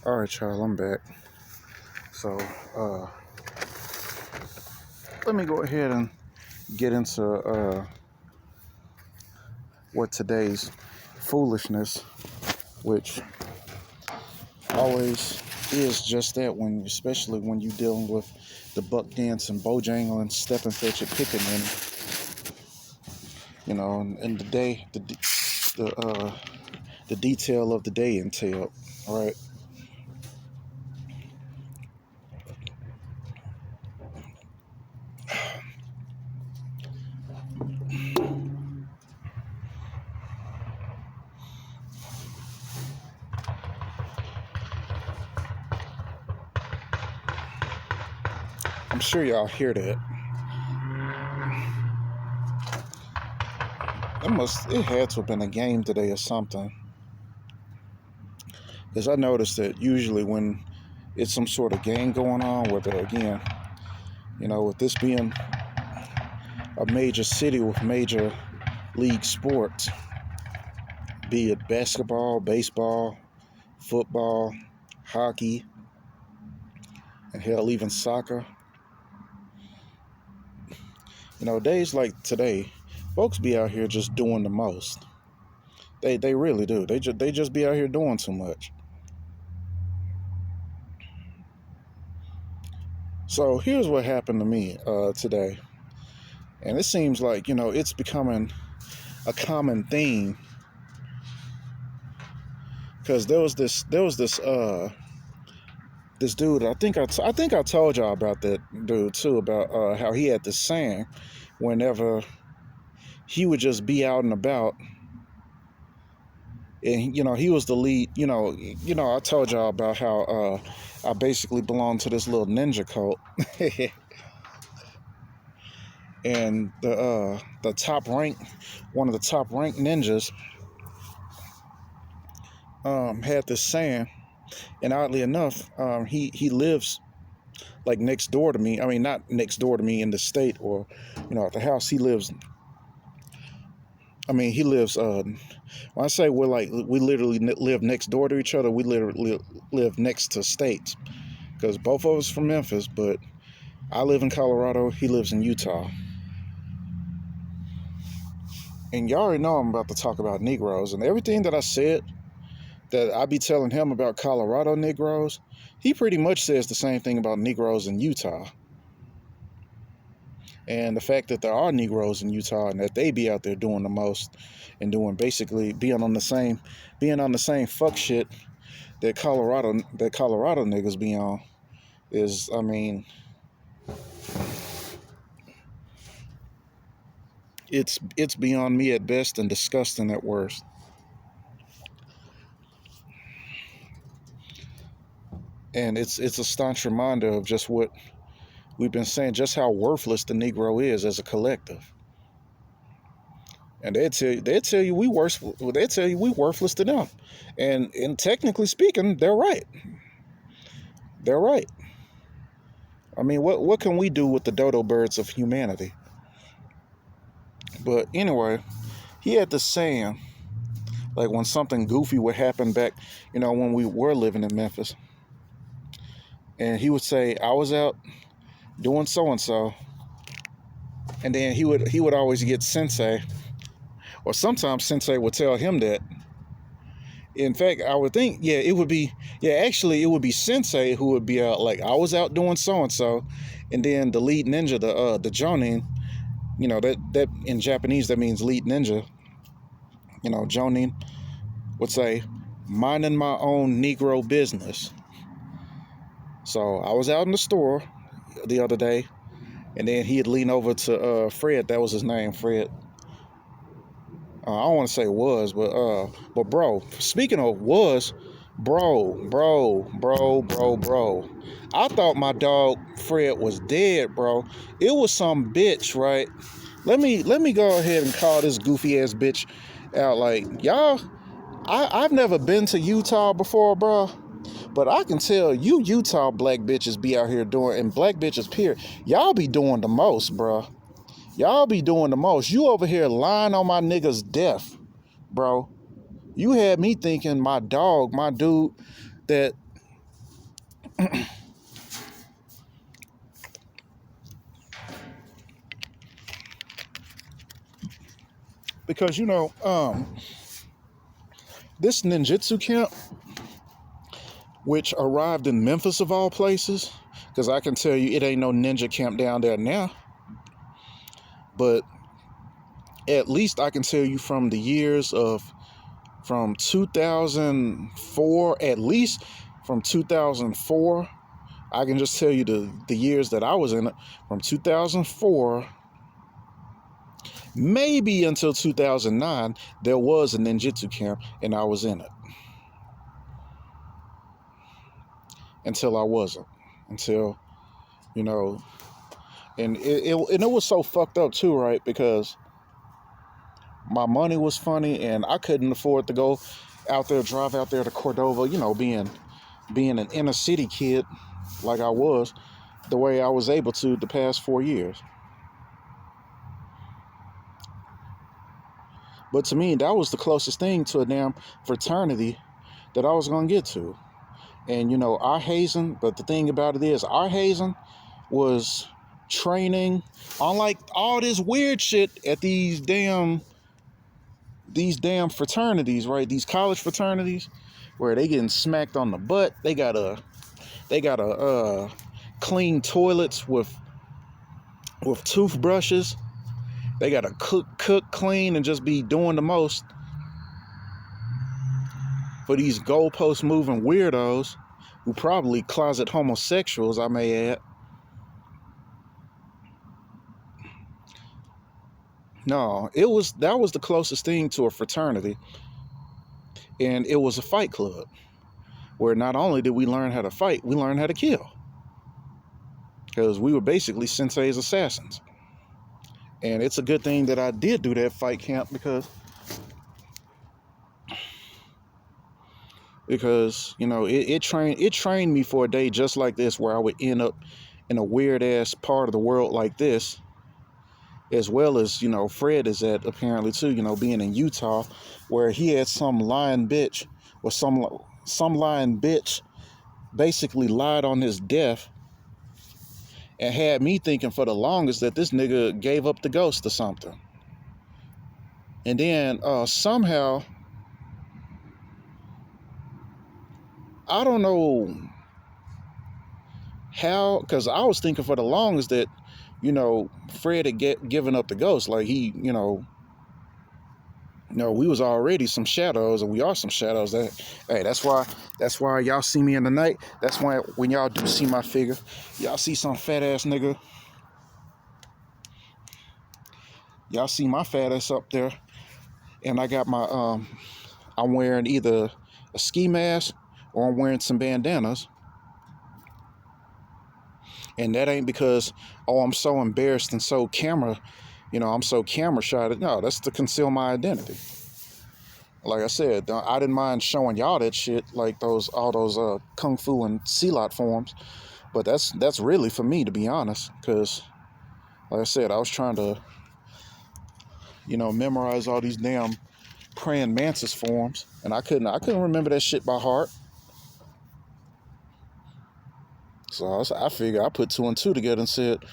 All right, y'all, I'm back. So, let me go ahead and get into what today's foolishness, which always is just that, especially when you're dealing with the buck dancing, bojangling, stepping, fetch it, picking, and the day, the detail of the day entailed, right? I'm sure y'all hear that. It had to have been a game today or something. Because I noticed that usually when it's some sort of game going on, whether, again, with this being a major city with major league sports, be it basketball, baseball, football, hockey, and hell, even soccer, days like today, folks be out here just doing the most. They really do. They just be out here doing too much. So here's what happened to me today, and it seems like it's becoming a common theme, because there was this this dude. I think I told y'all about that dude too, about how he had this saying whenever he would just be out and about, and he was the lead. I told y'all about how I basically belonged to this little ninja cult. And the top rank, one of the top ranked ninjas, had this saying, and oddly enough, he lives like next door to me. I mean, not next door to me in the state or at the house. He lives. I mean, he lives. When I say we literally live next door to each other, we literally live next to states, because both of us from Memphis, but I live in Colorado. He lives in Utah. And y'all already know I'm about to talk about Negroes, and everything that I said that I be telling him about Colorado Negroes, he pretty much says the same thing about Negroes in Utah. And the fact that there are Negroes in Utah and that they be out there doing the most and basically being on the same fuck shit that Colorado niggas be on is, I mean, it's beyond me at best and disgusting at worst. And it's a staunch reminder of just what we've been saying, just how worthless the Negro is as a collective. And they'll tell you we worthless to them. And technically speaking, they're right. They're right. I mean, what can we do with the dodo birds of humanity? But anyway, he had this saying, like when something goofy would happen back, when we were living in Memphis. And he would say, I was out doing so-and-so. And then he would always get Sensei. Or sometimes Sensei would tell him that. In fact, I would think, it would be Sensei who would be out, like, I was out doing so-and-so. And then the lead ninja, the Jonin, that in Japanese, that means lead ninja. Jonin would say, minding my own Negro business. So I was out in the store the other day, and then he'd lean over to Fred. That was his name, Fred. I don't want to say was, but bro, speaking of was, bro. I thought my dog Fred was dead, bro. It was some bitch, right? Let me go ahead and call this goofy ass bitch out. Like, y'all, I've never been to Utah before, bro. But I can tell you Utah black bitches be out here doing, and black bitches period, y'all be doing the most, bro. Y'all be doing the most. You over here lying on my nigga's death, bro. You had me thinking my dog, my dude, that Because this ninjutsu camp, which arrived in Memphis of all places, because I can tell you it ain't no ninja camp down there now, but at least I can tell you from the years of from 2004, at least from 2004, I can just tell you the years that I was in it, from 2004 maybe until 2009, there was a ninjutsu camp and I was in it. Until I wasn't. Until, you know, and it was so fucked up too, right? Because my money was funny and I couldn't afford to go out there, drive out there to Cordova, being an inner city kid like I was, the way I was able to the past 4 years. But to me, that was the closest thing to a damn fraternity that I was going to get to. And, our hazing, but the thing about it is, our hazing was training, unlike all this weird shit at these damn fraternities, right? These college fraternities where they getting smacked on the butt. They gotta clean toilets with toothbrushes. They gotta cook, clean, and just be doing the most for these goalpost moving weirdos who probably closet homosexuals, I may add. No, that was the closest thing to a fraternity, and it was a fight club where not only did we learn how to fight, we learned how to kill, because we were basically sensei's assassins. And it's a good thing that I did do that fight camp because it trained me for a day just like this, where I would end up in a weird ass part of the world like this, as well as Fred is at apparently too, being in Utah, where he had some lying bitch or some lying bitch basically lied on his death and had me thinking for the longest that this nigga gave up the ghost or something. And then somehow, I don't know how, because I was thinking for the longest that, Fred had given up the ghost. Like he, we was already some shadows, and we are some shadows. Hey, that's why y'all see me in the night. That's why when y'all do see my figure, y'all see some fat ass nigga. Y'all see my fat ass up there, and I got my I'm wearing either a ski mask or I'm wearing some bandanas. And that ain't because, I'm so embarrassed and so I'm so camera shy. No, that's to conceal my identity. Like I said, I didn't mind showing y'all that shit, like all those kung fu and silat forms. But that's really for me, to be honest, because like I said, I was trying to, memorize all these damn praying mantis forms, and I couldn't remember that shit by heart. So I figured I put two and two together and said,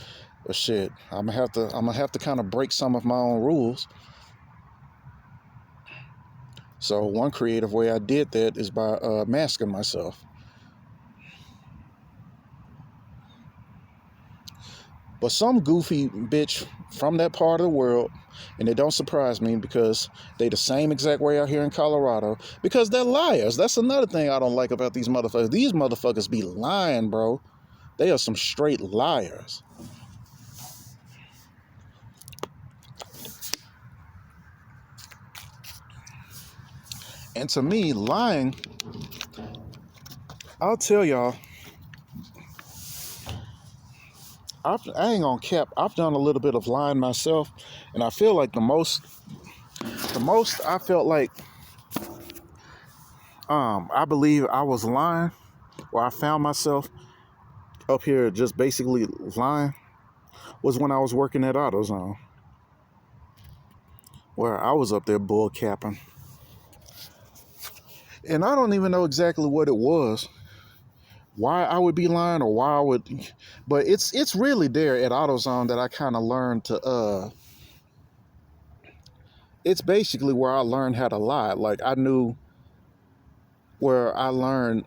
well, shit, I'm gonna have to kind of break some of my own rules. So one creative way I did that is by masking myself. But some goofy bitch from that part of the world, and it don't surprise me because they the same exact way out here in Colorado, because they're liars. That's another thing I don't like about these motherfuckers. These motherfuckers be lying, bro. They are some straight liars. And to me, lying, I'll tell y'all, I ain't gonna cap. I've done a little bit of lying myself, and I feel like the most I felt like, I believe I was lying, or I found myself up here just basically lying, was when I was working at AutoZone, where I was up there bull capping, and I don't even know exactly what it was, why I would be lying or why I would, but it's really there at AutoZone that I kind of learned to it's basically where I learned how to lie. Like I knew where I learned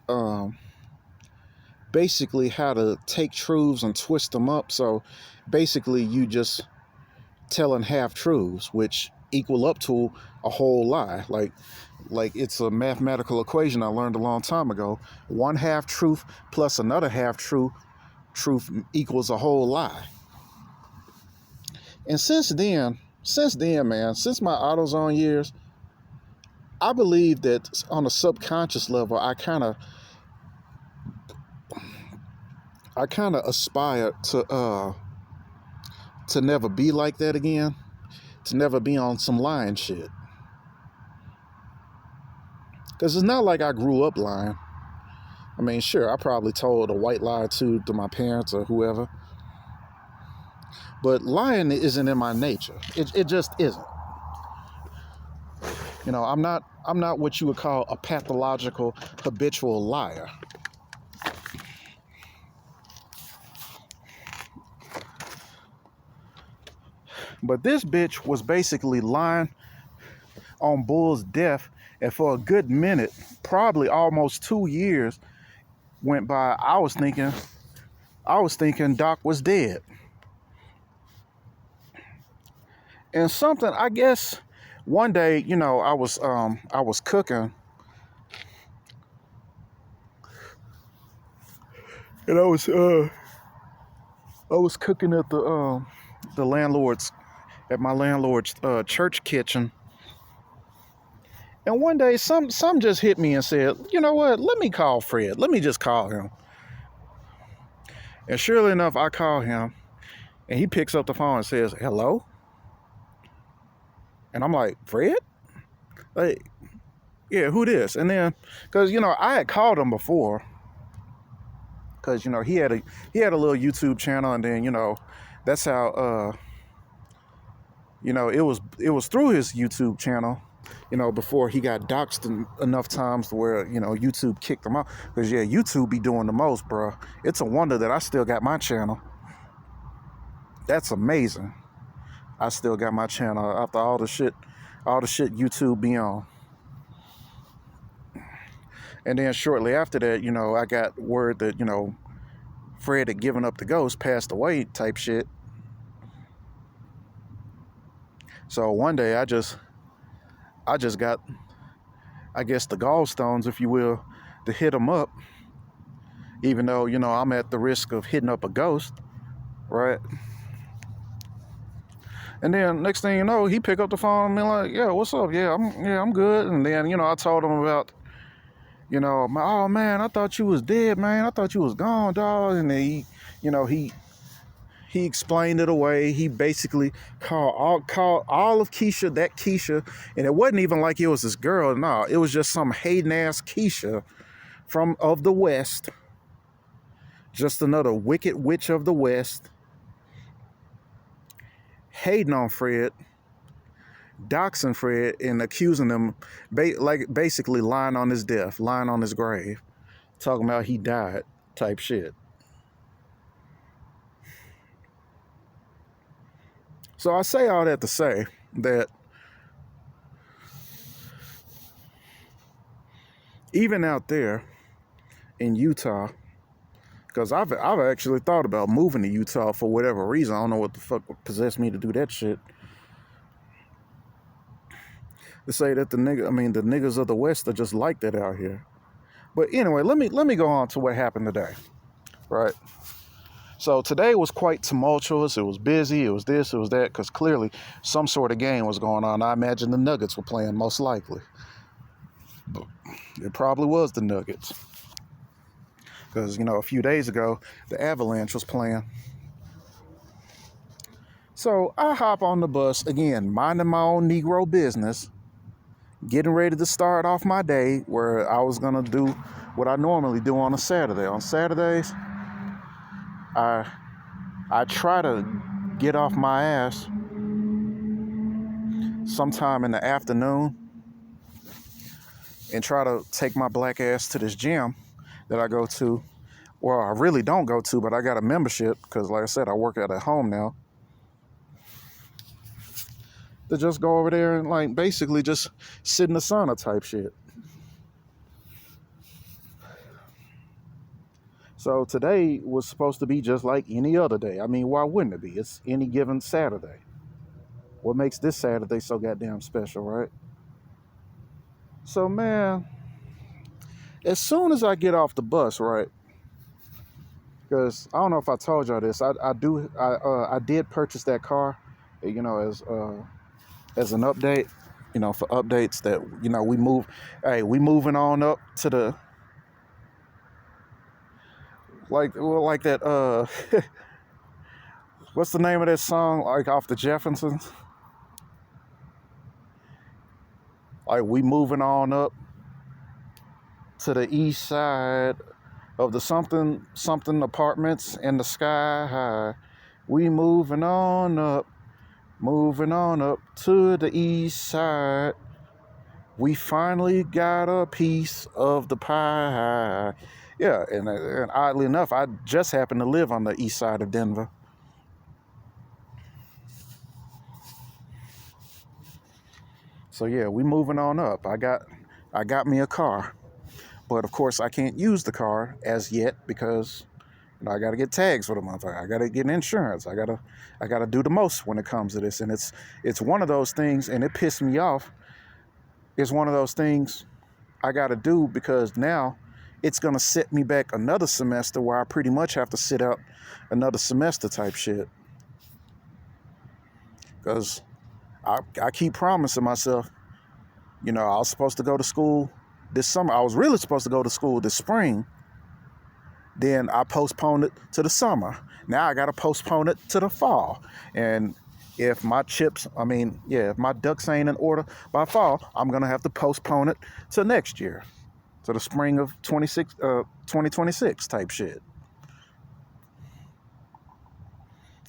basically how to take truths and twist them up. So basically you just telling half truths, which equal up to a whole lie. Like it's a mathematical equation I learned a long time ago. One half truth plus another half truth equals a whole lie. And since then, man, since my AutoZone years, I believe that on a subconscious level, I kind of aspire to never be like that again, to never be on some lying shit. Because it's not like I grew up lying. I mean, sure, I probably told a white lie or two to my parents or whoever, but lying isn't in my nature. It just isn't. You know, I'm not what you would call a pathological habitual liar. But this bitch was basically lying on Bull's death, and for a good minute, probably almost 2 years went by. I was thinking Doc was dead. And something, I guess, one day, you know, I was cooking, and I was cooking at the landlord's at my landlord's church kitchen. And one day, some just hit me and said, you know what? Let me call Fred. Let me just call him. And surely enough, I call him, and he picks up the phone and says, "Hello." And I'm like, "Fred? Like, yeah, who this?" And then, cause you know, I had called him before, cause you know he had a little YouTube channel, and then you know, that's how you know it was through his YouTube channel. You know, before he got doxxed enough times to where, you know, YouTube kicked him out. Because, yeah, YouTube be doing the most, bro. It's a wonder that I still got my channel. That's amazing. I still got my channel after all the shit YouTube be on. And then shortly after that, you know, I got word that, you know, Fred had given up the ghost, passed away type shit. So one day I just got, I guess, the gallstones, if you will, to hit him up, even though, you know, I'm at the risk of hitting up a ghost, right? And then next thing you know, he picked up the phone and be like, "Yeah, what's up? Yeah, I'm good." And then, you know, I told him about, you know, "Oh man, I thought you was dead, man. I thought you was gone, dog." And then he, you know, he explained it away. He basically called all of Keisha that Keisha, and it wasn't even like it was this girl. No, it was just some hating ass Keisha of the West, just another wicked witch of the West, hating on Fred, doxing Fred, and accusing him, basically lying on his death, lying on his grave, talking about he died type shit. So I say all that to say that even out there in Utah, because I've actually thought about moving to Utah for whatever reason. I don't know what the fuck possessed me to do that shit. To say that the niggas of the West are just like that out here. But anyway, let me go on to what happened today, right? So today was quite tumultuous. It was busy. It was this. It was that. Because clearly some sort of game was going on. I imagine the Nuggets were playing, most likely. But it probably was the Nuggets. Because, you know, a few days ago, the Avalanche was playing. So I hop on the bus, again, minding my own Negro business, getting ready to start off my day, where I was going to do what I normally do on a Saturday. On Saturdays, I try to get off my ass sometime in the afternoon and try to take my black ass to this gym that I go to well, I really don't go to, but I got a membership because, like I said, I work out at home now. To just go over there and like basically just sit in the sauna type shit. So today was supposed to be just like any other day. I mean, why wouldn't it be? It's any given Saturday. What makes this Saturday so goddamn special, right? So man, as soon as I get off the bus, right? Because I don't know if I told y'all this. I did purchase that car, you know, as an update, you know, for updates that, you know, we moving on up to the like that what's the name of that song, like off the Jeffersons? Like, we moving on up to the east side of the something apartments in the sky high. We moving on up to the east side. We finally got a piece of the pie. Yeah, and oddly enough, I just happen to live on the east side of Denver. So yeah, we moving on up. I got me a car. But of course I can't use the car as yet because, you know, I gotta get tags for the motherfucker. I gotta get insurance. I gotta do the most when it comes to this. And it's one of those things, and it pissed me off. It's one of those things I gotta do because now it's gonna set me back another semester where I pretty much have to sit out another semester type shit. Because I keep promising myself, you know, I was supposed to go to school this summer. I was really supposed to go to school this spring. Then I postponed it to the summer. Now I got to postpone it to the fall. And if my if my ducks ain't in order by fall, I'm going to have to postpone it to next year, to the spring of 2026 type shit.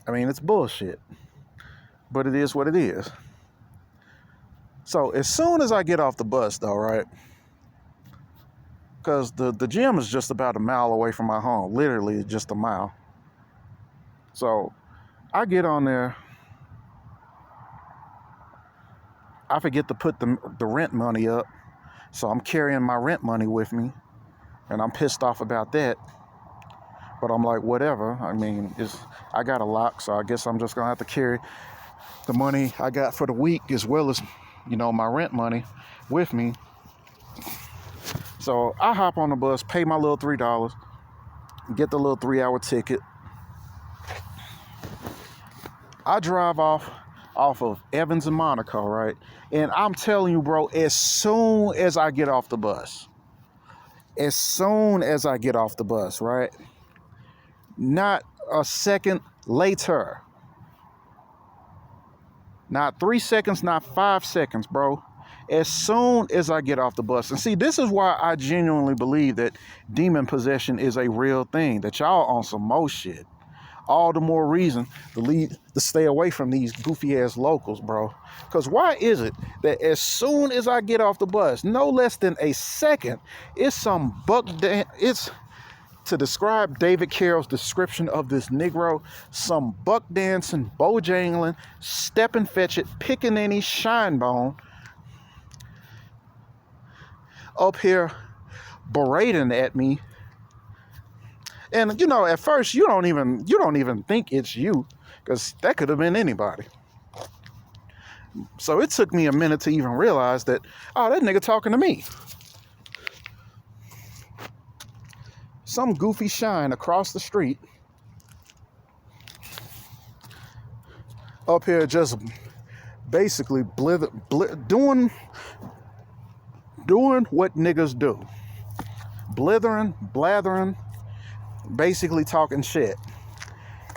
I mean, it's bullshit, but it is what it is. So as soon as I get off the bus, though, right? Because the gym is just about a mile away from my home, literally just a mile. So I get on there. I forget to put the rent money up, so I'm carrying my rent money with me, and I'm pissed off about that. But I'm like, whatever. I mean, I got a lock, so I guess I'm just gonna have to carry the money I got for the week as well as, you know, my rent money with me. So I hop on the bus, pay my little $3, get the little 3-hour ticket. I drive off of Evans and Monaco, right? And I'm telling you, bro, as soon as I get off the bus, right? Not a second later. Not 3 seconds, not 5 seconds, bro. As soon as I get off the bus. And see, this is why I genuinely believe that demon possession is a real thing, that y'all on some mo shit. All the more reason to stay away from these goofy ass locals, bro. Because why is it that as soon as I get off the bus, no less than a second, it's some it's, to describe David Carroll's description of this Negro, some buck dancing, bojangling, step and fetch it, pickaninny, shine bone, up here berating at me. And you know, at first you don't even think it's you, because that could have been anybody. So it took me a minute to even realize that, oh, that nigga talking to me. Some goofy shine across the street up here just basically doing what niggas do. Blithering, blathering, basically talking shit.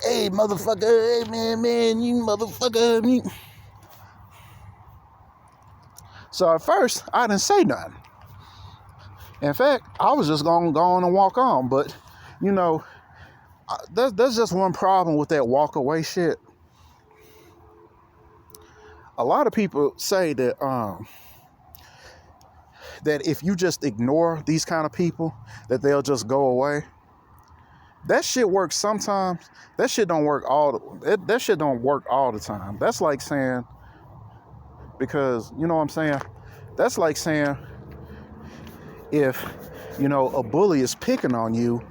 Hey, motherfucker, hey, man, you motherfucker. So at first, I didn't say nothing. In fact, I was just going to go on and walk on. But, you know, there's just one problem with that walk away shit. A lot of people say that that if you just ignore these kind of people, that they'll just go away. That shit works sometimes. That shit don't work that shit don't work all the time. That's like saying, because you know what I'm saying? That's like saying if, a bully is picking on you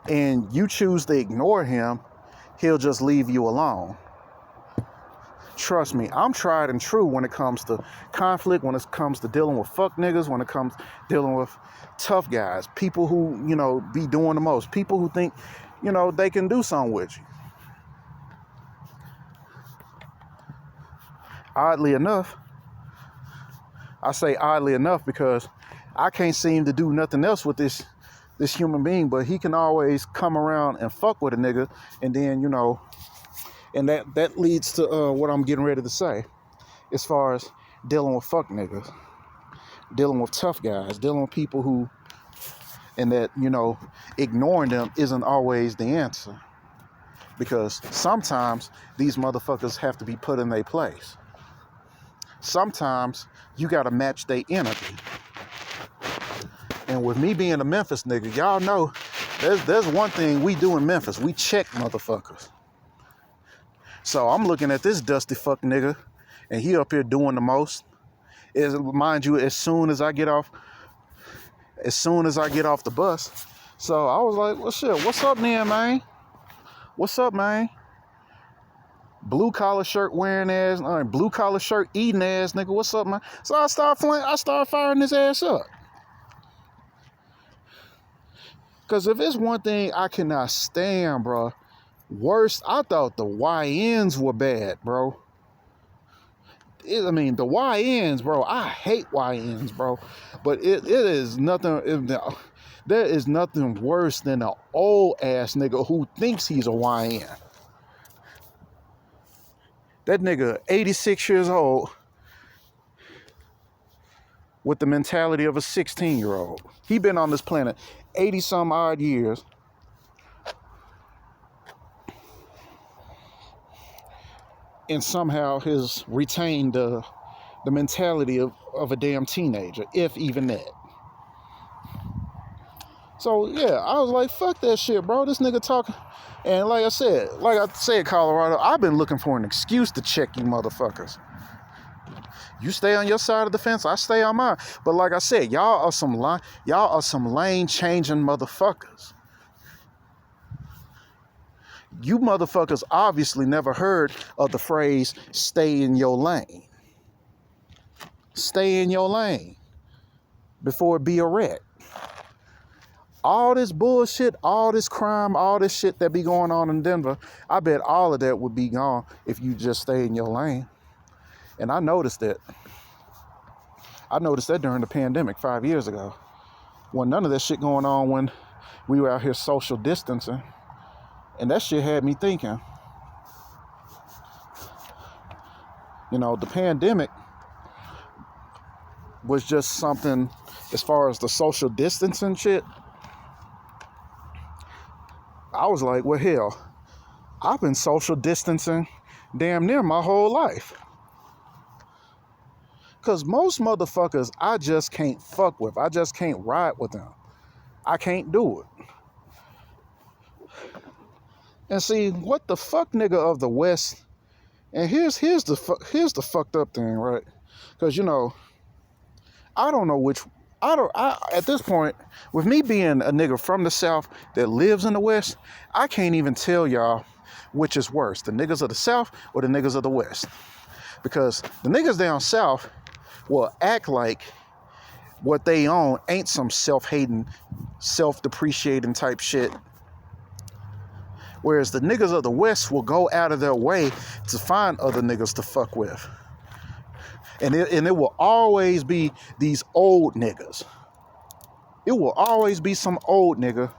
and you choose to ignore him, he'll just leave you alone. Trust me, I'm tried and true when it comes to conflict, when it comes to dealing with fuck niggas, when it comes to dealing with tough guys, people who, be doing the most, people who think, they can do something with you. Oddly enough, I say oddly enough because I can't seem to do nothing else with this human being, but he can always come around and fuck with a nigga, and then, and that leads to what I'm getting ready to say as far as dealing with fuck niggas, dealing with tough guys, dealing with people who, and that, ignoring them isn't always the answer, because sometimes these motherfuckers have to be put in their place. Sometimes you gotta match their energy. And with me being a Memphis nigga, y'all know there's one thing we do in Memphis. We check motherfuckers. So I'm looking at this dusty fuck nigga, and he up here doing the most. Mind you, as soon as I get off the bus. So I was like, well shit, what's up then, man? What's up, man? Blue collar shirt wearing ass, blue collar shirt eating ass nigga, what's up, man? So I start firing his ass up. Cause if it's one thing I cannot stand, bro, worst, I thought the YNs were bad, bro. The YNs, bro, I hate YNs, bro. But it is nothing, there is nothing worse than an old ass nigga who thinks he's a YN. That nigga, 86 years old, with the mentality of a 16-year-old. He been on this planet 80 some odd years. And somehow has retained the mentality of a damn teenager, if even that. So yeah, I was like, fuck that shit, bro. This nigga talking. And like I said, Colorado, I've been looking for an excuse to check you motherfuckers. You stay on your side of the fence, I stay on mine. But like I said, y'all are some lane changing motherfuckers. You motherfuckers obviously never heard of the phrase, stay in your lane. Stay in your lane before it be a wreck. All this bullshit, all this crime, all this shit that be going on in Denver, I bet all of that would be gone if you just stay in your lane. And I noticed that. I noticed that during the pandemic 5 years ago. When none of that shit going on when we were out here social distancing. And that shit had me thinking. The pandemic was just something as far as the social distancing shit. I was like, well, hell, I've been social distancing damn near my whole life. Because most motherfuckers I just can't fuck with. I just can't ride with them. I can't do it. And see, what the fuck nigga of the West, and here's the fucked up thing, right? Because, I don't know at this point, with me being a nigga from the South that lives in the West, I can't even tell y'all which is worse, the niggas of the South or the niggas of the West. Because the niggas down South will act like what they own ain't some self-hating, self-depreciating type shit. Whereas the niggas of the West will go out of their way to find other niggas to fuck with. And it will always be these old niggas. It will always be some old nigga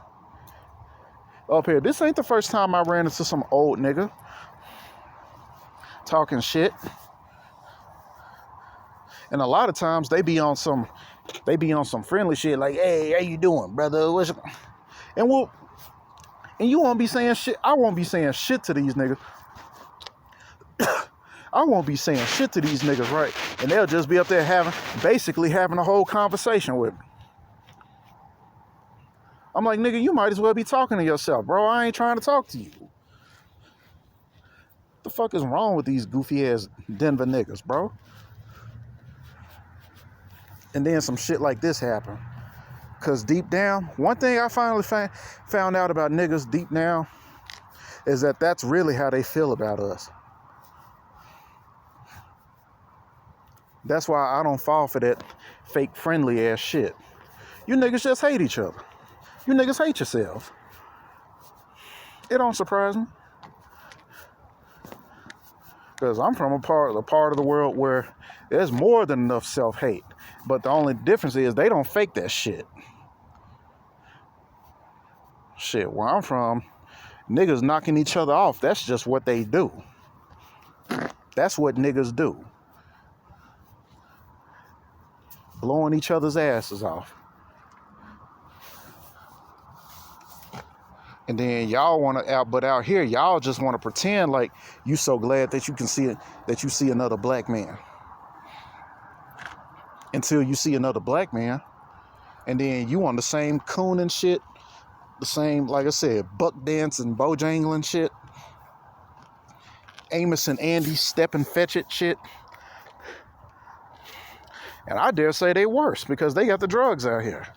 up here. This ain't the first time I ran into some old nigga talking shit. And a lot of times they be on some friendly shit like, hey, how you doing, brother? And you won't be saying shit. I won't be saying shit to these niggas. I won't be saying shit to these niggas, right? And they'll just be up there having a whole conversation with me. I'm like, nigga, you might as well be talking to yourself, bro. I ain't trying to talk to you. The fuck is wrong with these goofy ass Denver niggas, bro? And then some shit like this happened. Cause deep down, one thing I finally found out about niggas deep down is that that's really how they feel about us. That's why I don't fall for that fake friendly ass shit. You niggas just hate each other. You niggas hate yourselves. It don't surprise me. Because I'm from a part of the world where there's more than enough self-hate. But the only difference is they don't fake that shit. Shit, where I'm from, niggas knocking each other off, that's just what they do. That's what niggas do. Blowing each other's asses off. And then y'all want to but out here, y'all just want to pretend like you so glad that you can see it, that you see another black man. Until you see another black man, and then you on the same coon and shit, the same, like I said, buck dance and bojangling shit, Amos and Andy step and fetch it shit. And I dare say they worse because they got the drugs out here.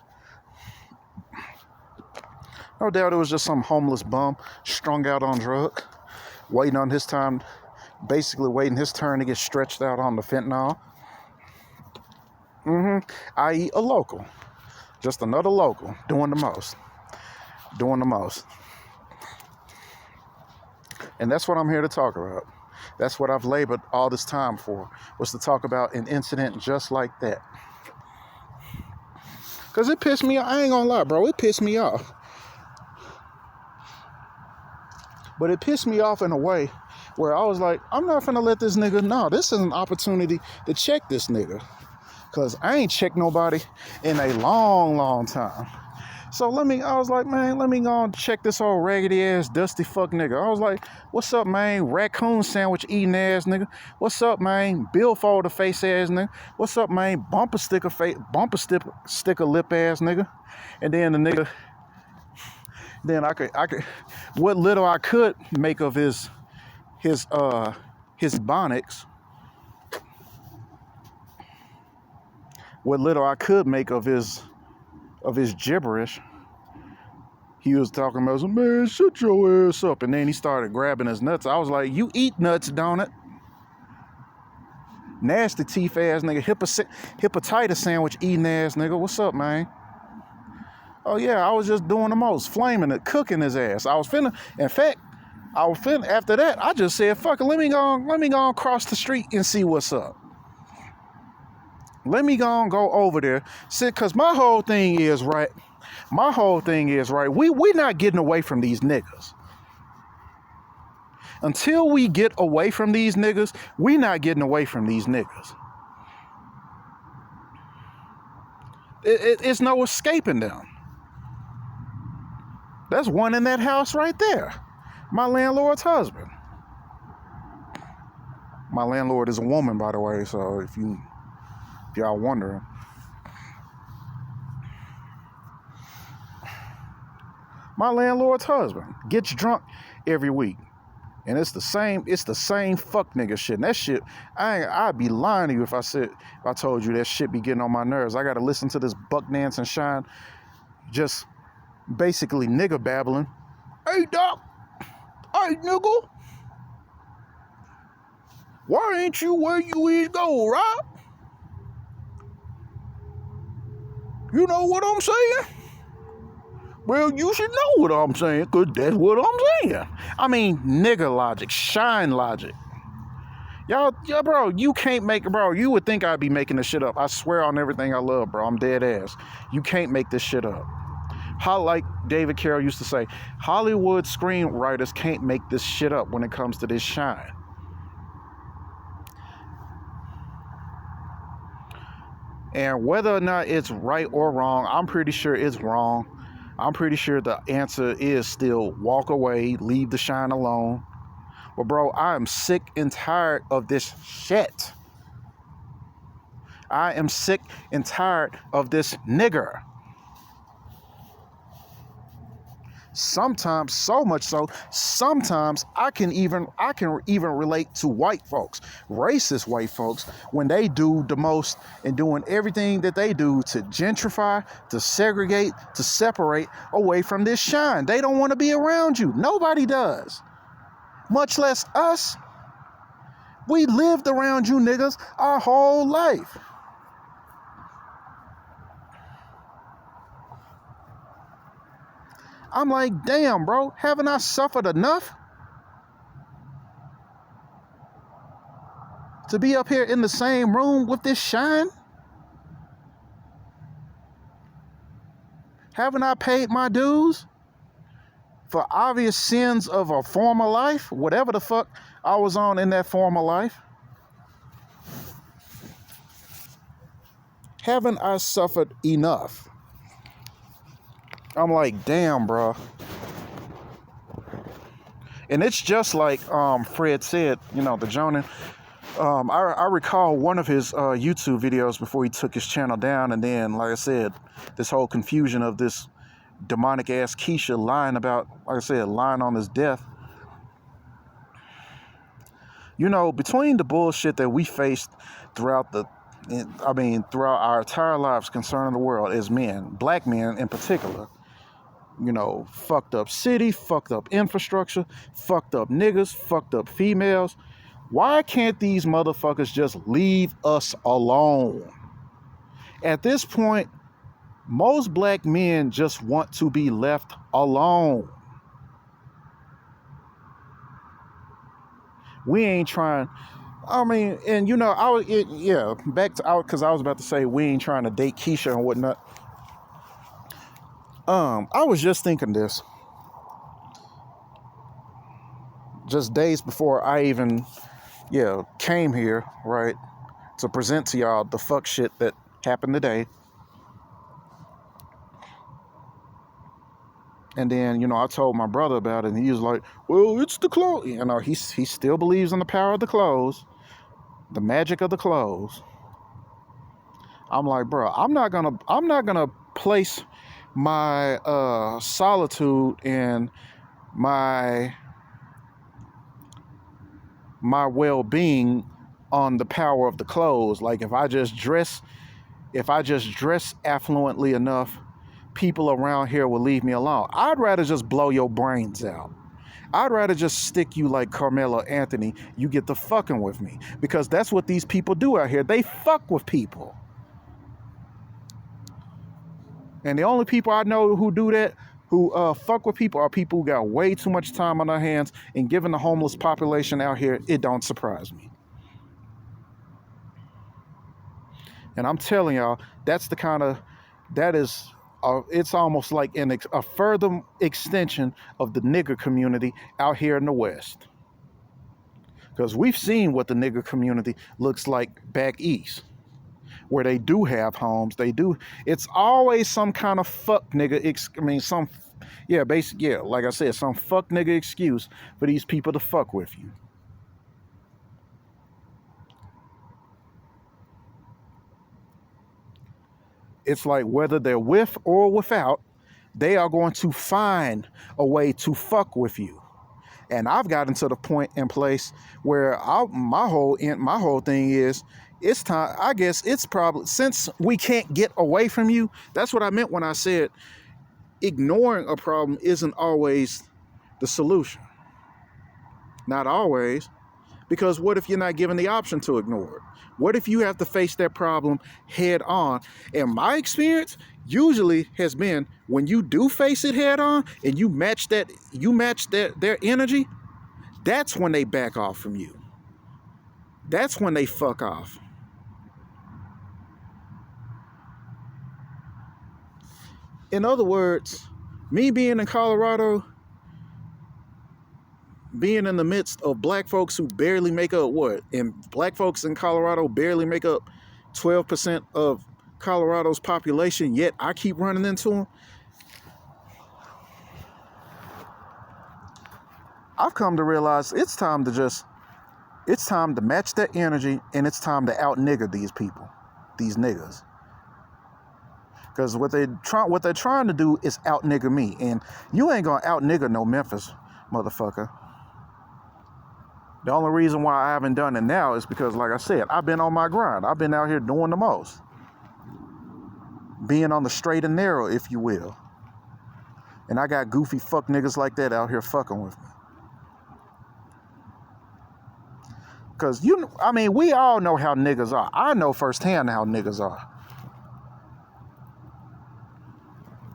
No doubt it was just some homeless bum strung out on drugs, waiting on his time, basically waiting his turn to get stretched out on the fentanyl. I.e. a local. Just another local doing the most. Doing the most. And that's what I'm here to talk about. That's what I've labored all this time for, was to talk about an incident just like that. Because it pissed me off. I ain't gonna lie, bro. It pissed me off. But it pissed me off in a way where I was like, I'm not finna let this nigga know. This is an opportunity to check this nigga. Because I ain't checked nobody in a long, long time. So I was like, man, let me go and check this old raggedy ass, dusty fuck nigga. I was like, what's up, man? Raccoon sandwich eating ass nigga. What's up, man? Billfold face ass nigga. What's up, man? Bumper sticker lip ass nigga. And then the nigga, then I could, what little I could make of his bonics, what little I could make of his gibberish, he was talking about, man, shut your ass up. And then he started grabbing his nuts. I was like, you eat nuts, don't it? Nasty teeth ass nigga, hepatitis sandwich eating ass nigga. What's up, man? Oh yeah, I was just doing the most, flaming it, cooking his ass. After that, I just said, fuck it, let me go across the street and see what's up. Let me go over there, sit, cause my whole thing is right. We're not getting away from these niggas. Until we get away from these niggas, we not getting away from these niggas. It's no escaping them. That's one in that house right there. My landlord's husband. My landlord is a woman, by the way, so if y'all wondering. My landlord's husband gets drunk every week. And it's the same fuck nigga shit. And that shit, I'd be lying to you if I told you that shit be getting on my nerves. I gotta listen to this buck dance and shine, just basically nigga babbling. Hey doc, hey nigga, why ain't you where you is go, right? You know what I'm saying? Well, you should know what I'm saying, because that's what I'm saying. I mean, nigga logic, shine logic. Y'all, bro, you can't make it, bro. You would think I'd be making this shit up. I swear on everything I love, bro. I'm dead ass. You can't make this shit up. How, like David Carroll used to say, Hollywood screenwriters can't make this shit up when it comes to this shine. And whether or not it's right or wrong, I'm pretty sure it's wrong. I'm pretty sure the answer is still walk away, leave the shine alone. But bro, I am sick and tired of this shit. I am sick and tired of this nigger. Sometimes, so much so, sometimes I can even relate to white folks, racist white folks, when they do the most and doing everything that they do to gentrify, to segregate, to separate away from this shine. They don't want to be around you. Nobody does. Much less us. We lived around you niggas our whole life. I'm like, damn, bro, haven't I suffered enough to be up here in the same room with this shine? Haven't I paid my dues for obvious sins of a former life, whatever the fuck I was on in that former life? Haven't I suffered enough? I'm like, damn, bro. And it's just like Fred said, you know, the Jonan. I recall one of his YouTube videos before he took his channel down, and then, like I said, this whole confusion of this demonic ass Keisha lying about, like I said, lying on his death. You know, between the bullshit that we faced throughout our entire lives concerning the world as men, black men in particular, you know, fucked up city, fucked up infrastructure, fucked up niggas, fucked up females. Why can't these motherfuckers just leave us alone? At this point, most black men just want to be left alone. We ain't trying. I mean, and you know, back to out because I was about to say we ain't trying to date Keisha and whatnot. I was just thinking this just days before I even came here, right, to present to y'all the fuck shit that happened today. And then, you know, I told my brother about it, and he was like, well, it's the clothes. You know, he still believes in the power of the clothes, the magic of the clothes. I'm like, bro, I'm not gonna place my solitude and my well-being on the power of the clothes. Like if I just dress affluently enough, people around here will leave me alone. I'd rather just blow your brains out. I'd rather just stick you like Carmelo Anthony. You get the fucking with me, because that's what these people do out here. They fuck with people. And the only people I know who do that, who fuck with people, are people who got way too much time on their hands. And given the homeless population out here, it don't surprise me. And I'm telling y'all, it's almost like a further extension of the nigger community out here in the West. Because we've seen what the nigger community looks like back east, where they do have homes. It's always some kind of fuck nigga, like I said, some fuck nigga excuse for these people to fuck with you. It's like whether they're with or without, they are going to find a way to fuck with you. And I've gotten to the point in place where my whole thing is, it's time. I guess it's probably, since we can't get away from you. That's what I meant when I said ignoring a problem isn't always the solution. Not always. Because what if you're not given the option to ignore it? What if you have to face that problem head on? And my experience usually has been, when you do face it head on and you match their energy, that's when they back off from you. That's when they fuck off. In other words, me being in Colorado, being in the midst of black folks who barely make up and black folks in Colorado barely make up 12% of Colorado's population, yet I keep running into them. I've come to realize it's time to match that energy, and it's time to out nigger these people, these niggas. Because what they're trying to do is out nigga me. And you ain't gonna out nigga no Memphis, motherfucker. The only reason why I haven't done it now is because, like I said, I've been on my grind. I've been out here doing the most. Being on the straight and narrow, if you will. And I got goofy fuck niggas like that out here fucking with me. Because, we all know how niggas are. I know firsthand how niggas are.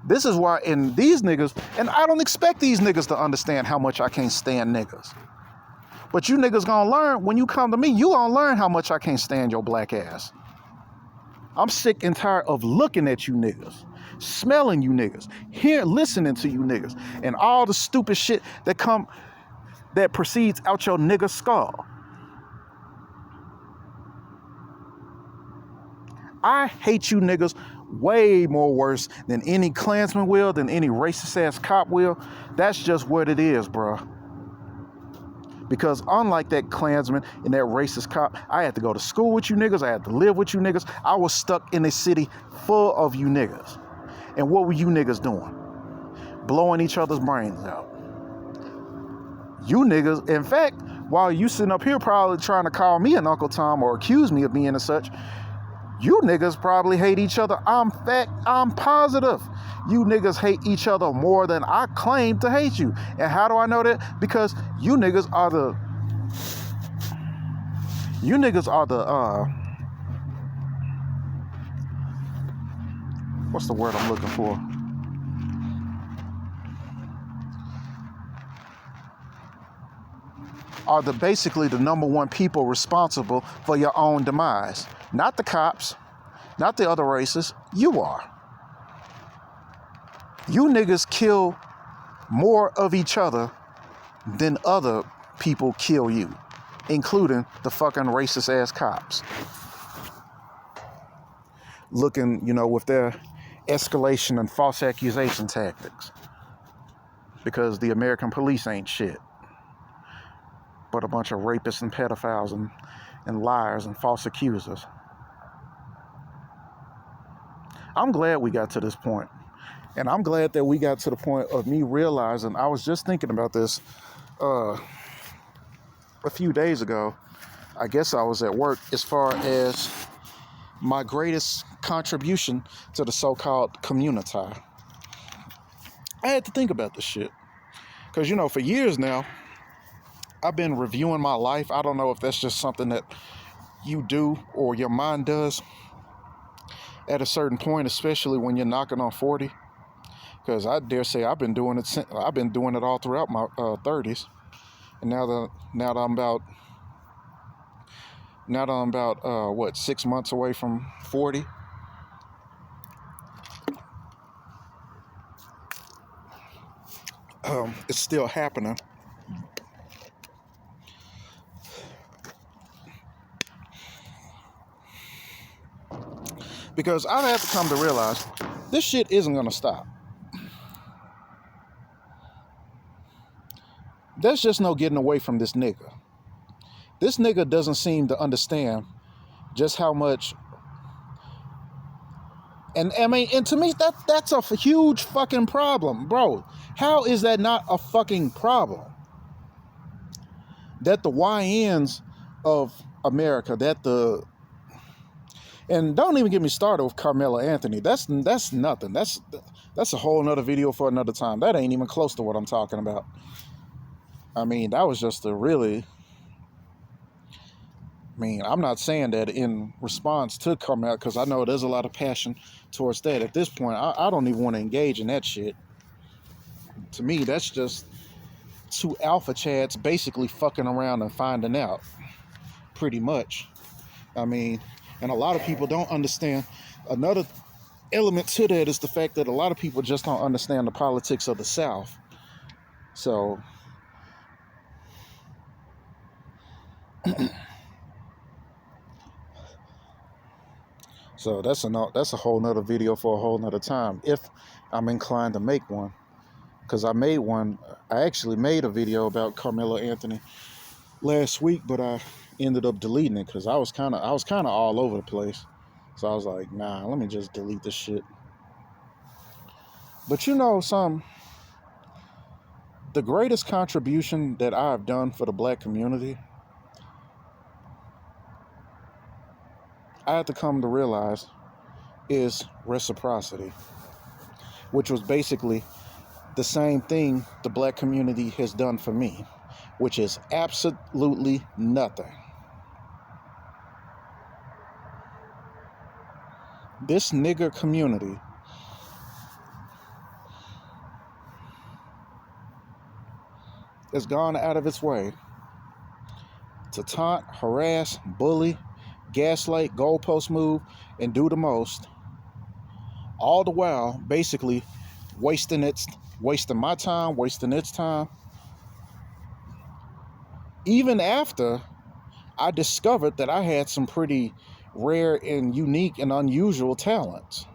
This is why, and these niggas, and I don't expect these niggas to understand how much I can't stand niggas. But you niggas gonna learn, when you come to me, you gonna learn how much I can't stand your black ass. I'm sick and tired of looking at you niggas, smelling you niggas, listening to you niggas, and all the stupid shit that proceeds out your nigga skull. I hate you niggas way more worse than any Klansman will, than any racist ass cop will. That's just what it is, bruh. Because unlike that Klansman and that racist cop, I had to go to school with you niggas. I had to live with you niggas. I was stuck in a city full of you niggas. And what were you niggas doing? Blowing each other's brains out. You niggas, in fact, while you sitting up here probably trying to call me an Uncle Tom or accuse me of being as such, you niggas probably hate each other. I'm positive. You niggas hate each other more than I claim to hate you. And how do I know that? Because you niggas are what's the word I'm looking for? Are basically the number one people responsible for your own demise. Not the cops, not the other races, you are. You niggas kill more of each other than other people kill you, including the fucking racist ass cops. Looking, with their escalation and false accusation tactics. Because the American police ain't shit, but a bunch of rapists and pedophiles and liars and false accusers. I'm glad we got to this point. And I'm glad that we got to the point of me realizing, I was just thinking about this a few days ago. I guess I was at work, as far as my greatest contribution to the so-called community. I had to think about this shit. Because, for years now, I've been reviewing my life. I don't know if that's just something that you do or your mind does at a certain point, especially when you're knocking on 40. Because I dare say I've been doing it all throughout my 30s, and now that I'm about 6 months away from 40. It's still happening. Because I've had to come to realize this shit isn't gonna stop. There's just no getting away from this nigga. This nigga doesn't seem to understand just how much. And to me, that's a huge fucking problem, bro. How is that not a fucking problem? That the YNs of America, and don't even get me started with Carmelo Anthony. That's nothing. That's a whole nother video for another time. That ain't even close to what I'm talking about. That was just I'm not saying that in response to Carmelo, because I know there's a lot of passion towards that. At this point, I don't even want to engage in that shit. To me, that's just two alpha chads basically fucking around and finding out. Pretty much. And a lot of people don't understand. Another element to that is the fact that a lot of people just don't understand the politics of the South. So that's a whole nother video for a whole nother time, if I'm inclined to make one. Because I actually made a video about Carmelo Anthony last week, but I ended up deleting it because I was kind of all over the place. So I was like, nah, let me just delete this shit. But the greatest contribution that I've done for the black community, I had to come to realize, is reciprocity, which was basically the same thing the black community has done for me, which is absolutely nothing. This nigger community has gone out of its way to taunt, harass, bully, gaslight, goalpost move, and do the most, all the while basically wasting my time, wasting its time. Even after I discovered that I had some pretty rare and unique and unusual talents.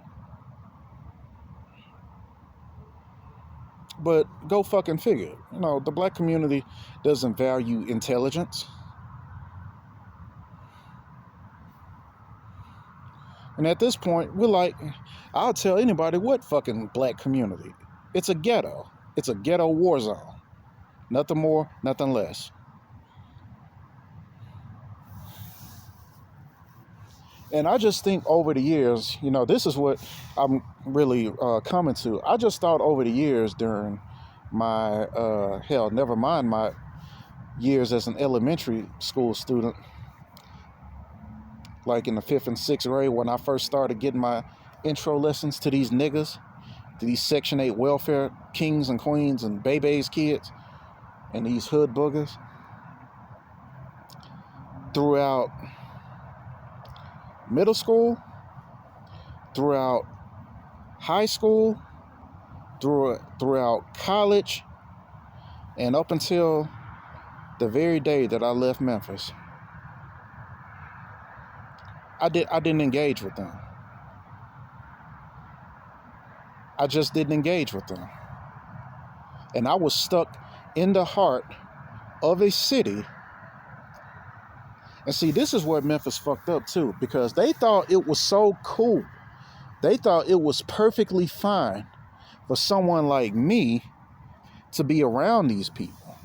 But go fucking figure. The black community doesn't value intelligence. And at this point, we're like, I'll tell anybody what fucking black community. It's a ghetto. It's a ghetto war zone. Nothing more, nothing less. And I just think over the years, this is what I'm really coming to. I just thought over the years during my, never mind my years as an elementary school student, like in the 5th and 6th grade when I first started getting my intro lessons to these niggas, to these Section 8 welfare kings and queens and babies kids and these hood boogers. Throughout middle school, throughout high school, throughout college, and up until the very day that I left Memphis, I didn't engage with them. I just didn't engage with them. And I was stuck in the heart of a city. And see, this is where Memphis fucked up too, because they thought it was so cool. They thought it was perfectly fine for someone like me to be around these people.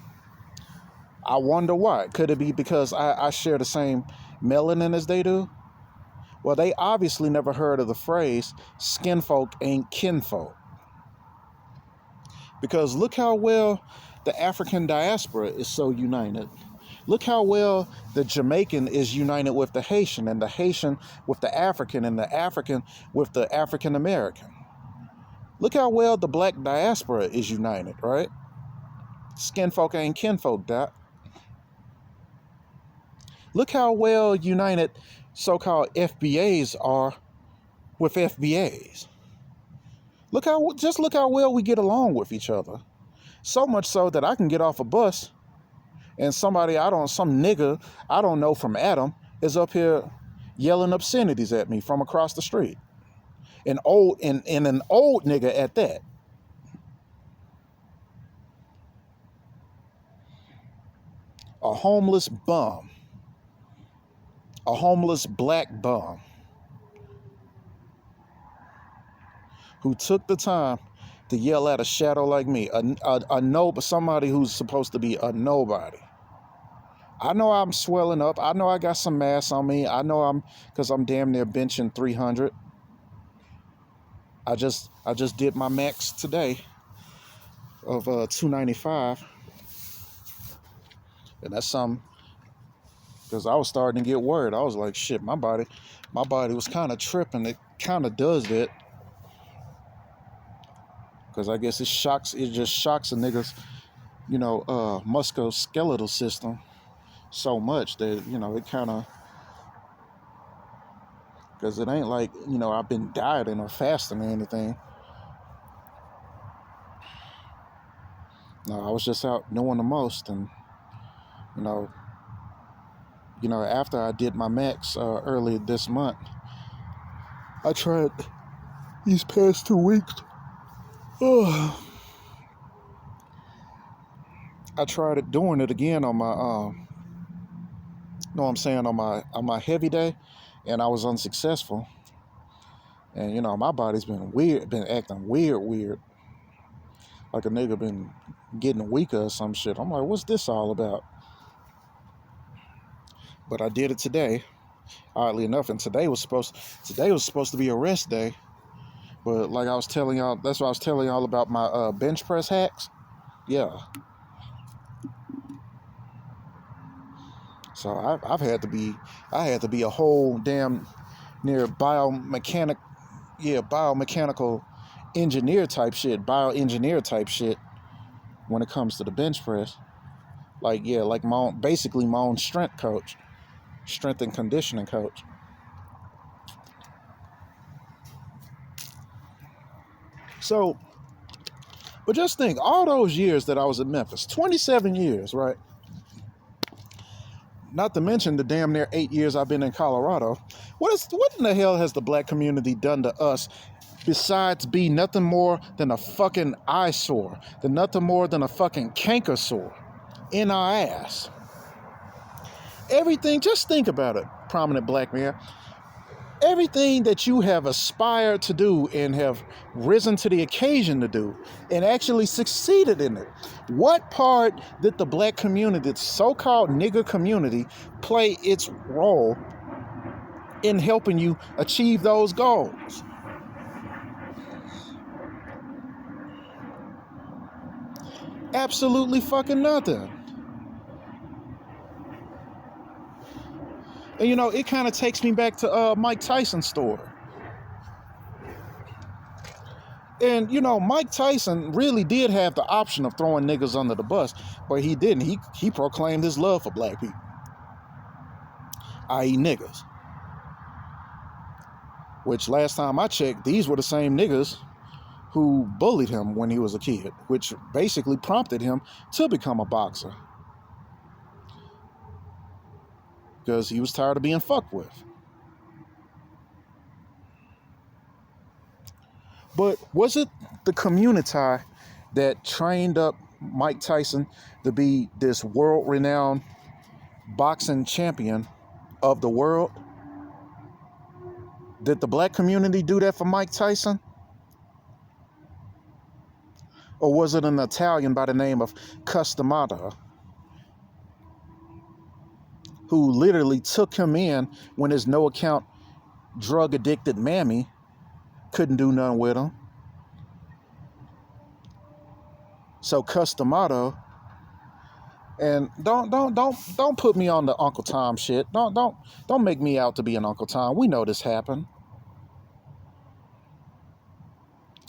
I wonder why. Could it be because I share the same melanin as they do? Well, they obviously never heard of the phrase, skin folk ain't kinfolk. Because look how well the African diaspora is so united. Look how well the Jamaican is united with the Haitian, and the Haitian with the African, and the African with the African American. Look how well the black diaspora is united, right? Skin folk ain't kinfolk, Doc. Look how well united so-called FBAs are with FBAs. Look how well we get along with each other. So much so that I can get off a bus and some nigga I don't know from Adam is up here yelling obscenities at me from across the street. An old nigga at that. A homeless bum. A homeless black bum who took the time to yell at a shadow like me, somebody who's supposed to be a nobody. I know I'm swelling up. I know I got some mass on me. I know because I'm damn near benching 300. I just did my max today of 295, and that's something. Because I was starting to get worried. I was like, shit, my body was kind of tripping. It kind of does that. Because I guess it just shocks a nigga's, musculoskeletal system so much that, it kind of, because it ain't like, I've been dieting or fasting or anything. No, I was just out doing the most. And, after I did my max early this month, I tried these past 2 weeks. I tried doing it again on my, on my heavy day, and I was unsuccessful. And my body's been acting weird. like a nigga been getting weaker or some shit. I'm like, what's this all about? But I did it today, oddly enough, and today was supposed to be a rest day. But like I was telling y'all, that's what I was telling y'all about my bench press hacks. Yeah. So I had to be a whole damn near biomechanical engineer type shit, bioengineer type shit when it comes to the bench press. Like basically my own strength coach, strength and conditioning coach. So, but just think, all those years that I was in Memphis, 27 years, right? Not to mention the damn near 8 years I've been in Colorado. What in the hell has the black community done to us besides be nothing more than a fucking eyesore, than nothing more than a fucking canker sore in our ass? Everything, just think about it, prominent black man. Everything that you have aspired to do and have risen to the occasion to do and actually succeeded in it. What part did the black community, the so-called nigger community, play its role in helping you achieve those goals? Absolutely fucking nothing. And you know, it kind of takes me back to Mike Tyson's story. And you know, Mike Tyson really did have the option of throwing niggas under the bus, but he didn't. He proclaimed his love for black people, i.e. niggas. Which last time I checked, these were the same niggas who bullied him when he was a kid, which basically prompted him to become a boxer. Because he was tired of being fucked with. But was it the community that trained up Mike Tyson to be this world-renowned boxing champion of the world? Did the black community do that for Mike Tyson? Or was it an Italian by the name of Customato who literally took him in when his no-account drug-addicted mammy couldn't do nothing with him? So Customato, and don't put me on the Uncle Tom shit. Don't make me out to be an Uncle Tom. We know this happened.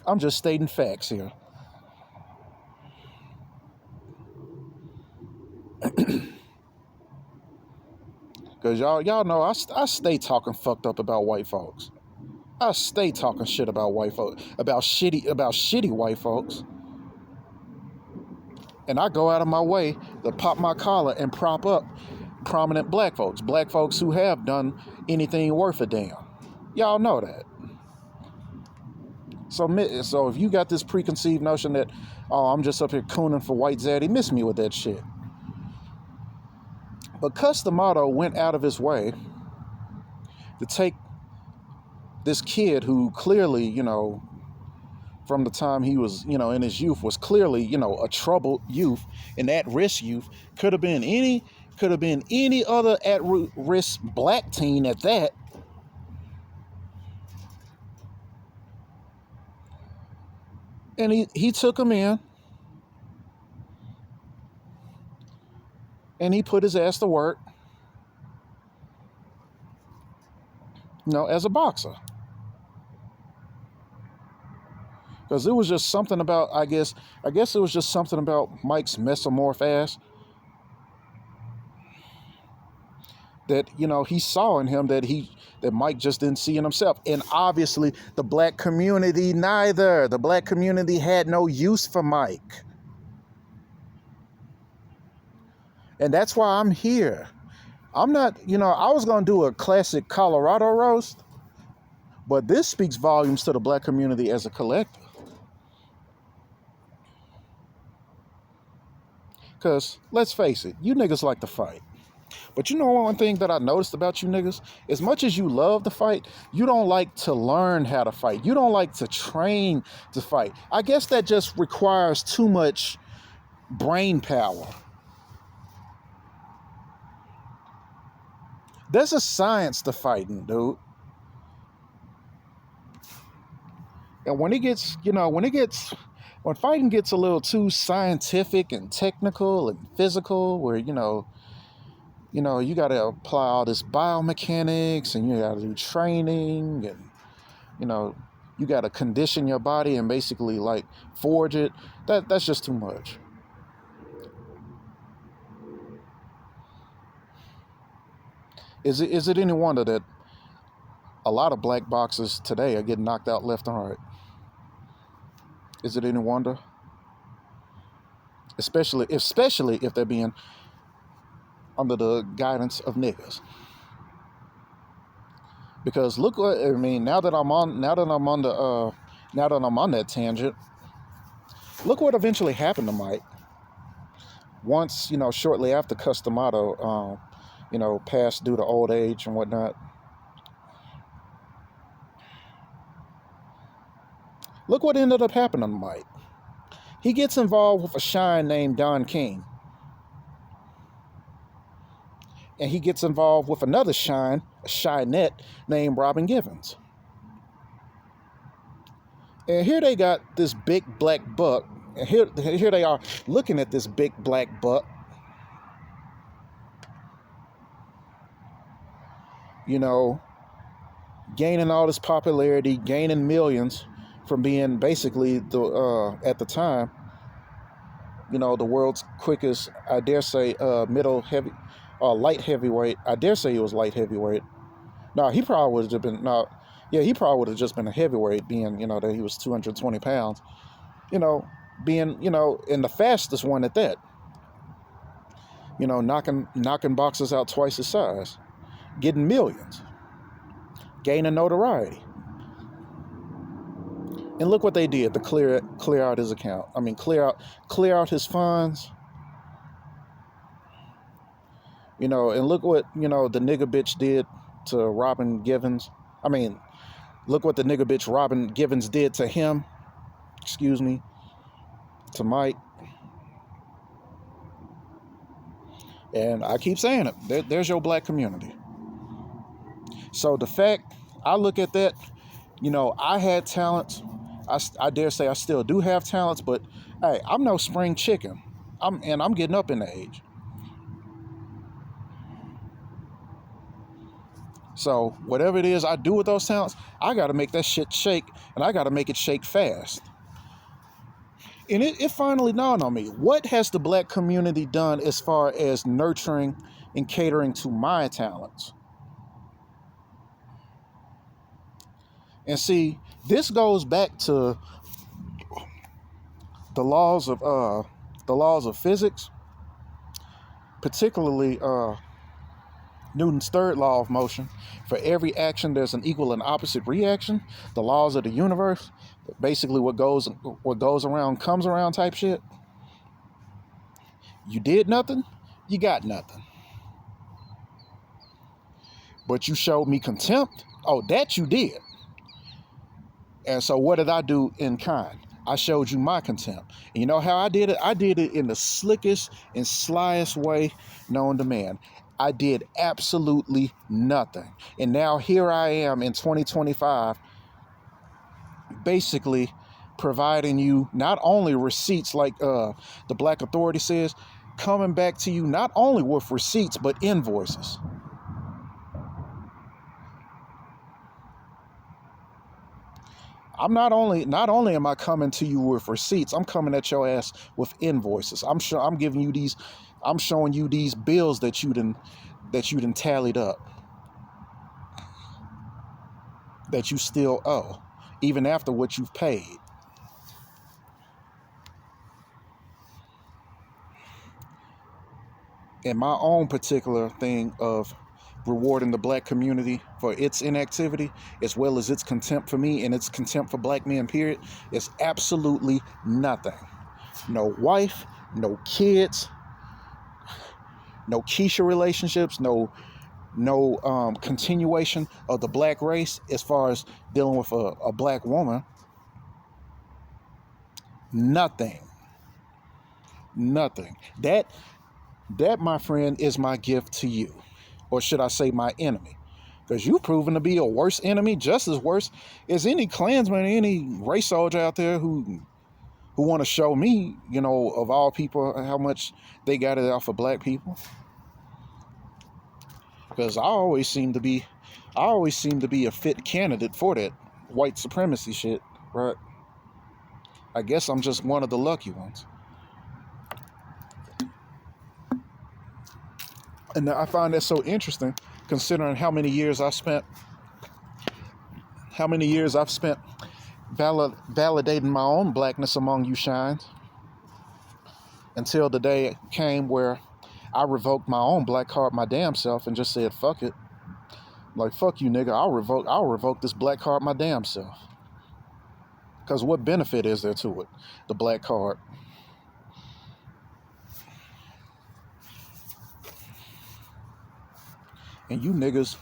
I'm just stating facts here. Because y'all know I stay talking fucked up about white folks. I stay talking shit about white folks, about shitty white folks. And I go out of my way to pop my collar and prop up prominent black folks who have done anything worth a damn. Y'all know that. So if you got this preconceived notion that, oh, I'm just up here cooning for white zaddy, miss me with that shit. But Customato went out of his way to take this kid who clearly, you know, from the time he was, you know, in his youth was clearly, you know, a troubled youth, an at-risk youth, could have been any other at-risk black teen at that. And he took him in and he put his ass to work, you know, as a boxer. Because it was just something about, I guess it was just something about Mike's mesomorph ass that, you know, he saw in him that Mike just didn't see in himself. And obviously the black community neither. The black community had no use for Mike. And that's why I'm here. I'm not, you know, I was going to do a classic Colorado roast, but this speaks volumes to the black community as a collective. Because, let's face it, you niggas like to fight. But you know one thing that I noticed about you niggas? As much as you love to fight, you don't like to learn how to fight. You don't like to train to fight. I guess that just requires too much brain power. There's a science to fighting, dude. And when fighting gets a little too scientific and technical and physical, where you got to apply all this biomechanics and you got to do training and you got to condition your body and basically like forge it. That's just too much. Is it any wonder that a lot of black boxers today are getting knocked out left and right? Is it any wonder? Especially if they're being under the guidance of niggas. Because look what I mean. Now that I'm on that tangent, look what eventually happened to Mike. Once shortly after Customato, passed due to old age and whatnot. Look what ended up happening to Mike. He gets involved with a shine named Don King. And he gets involved with another a shinette named Robin Givens. And here they got this big black buck. And here they are looking at this big black buck. Gaining all this popularity, gaining millions from being basically at the time, the world's quickest, I dare say, light heavyweight. I dare say he was light heavyweight. No, he probably would have been he probably would have just been a heavyweight, being that he was 220 pounds. Being and the fastest one at that. Knocking boxers out twice his size, getting millions, gaining notoriety. And look what they did to clear out his account. I mean, clear out his funds. And look what the nigga bitch did to Robin Givens. I mean, look what the nigga bitch Robin Givens did to him. Excuse me. To Mike. And I keep saying it. There's your black community. So the fact I look at that, I had talents. I dare say I still do have talents, but hey, I'm no spring chicken. I'm getting up in age. So whatever it is I do with those talents, I got to make that shit shake, and I got to make it shake fast. And it finally dawned on me, what has the black community done as far as nurturing and catering to my talents? And see, this goes back to the laws of physics, particularly Newton's third law of motion. For every action, there's an equal and opposite reaction. The laws of the universe, basically what goes around comes around type shit. You did nothing, you got nothing. But you showed me contempt. Oh, that you did. And so what did I do in kind? I showed you my contempt. And you know how I did it? I did it in the slickest and slyest way known to man. I did absolutely nothing. And now here I am in 2025, basically providing you not only receipts like the Black Authority says, coming back to you not only with receipts, but invoices. I'm not only am I coming to you with receipts, I'm coming at your ass with invoices. I'm showing you these bills that you done tallied up, that you still owe, even after what you've paid. And my own particular thing of rewarding the black community for its inactivity, as well as its contempt for me and its contempt for black men, period, is absolutely nothing. No wife, no kids, no geechie relationships, no continuation of the black race as far as dealing with a black woman. Nothing. Nothing. That, my friend, is my gift to you. Or should I say my enemy? Because you've proven to be a worse enemy, just as worse as any Klansman, any race soldier out there who want to show me, of all people, how much they got it off of black people. Because I always seem to be a fit candidate for that white supremacy shit, right? I guess I'm just one of the lucky ones. And I find that so interesting, considering how many years I've spent validating my own blackness among you shines, until the day came where I revoked my own black card my damn self and just said, fuck it. Like, fuck you, nigga. I'll revoke this black card my damn self. Because what benefit is there to it? The black card. And you niggas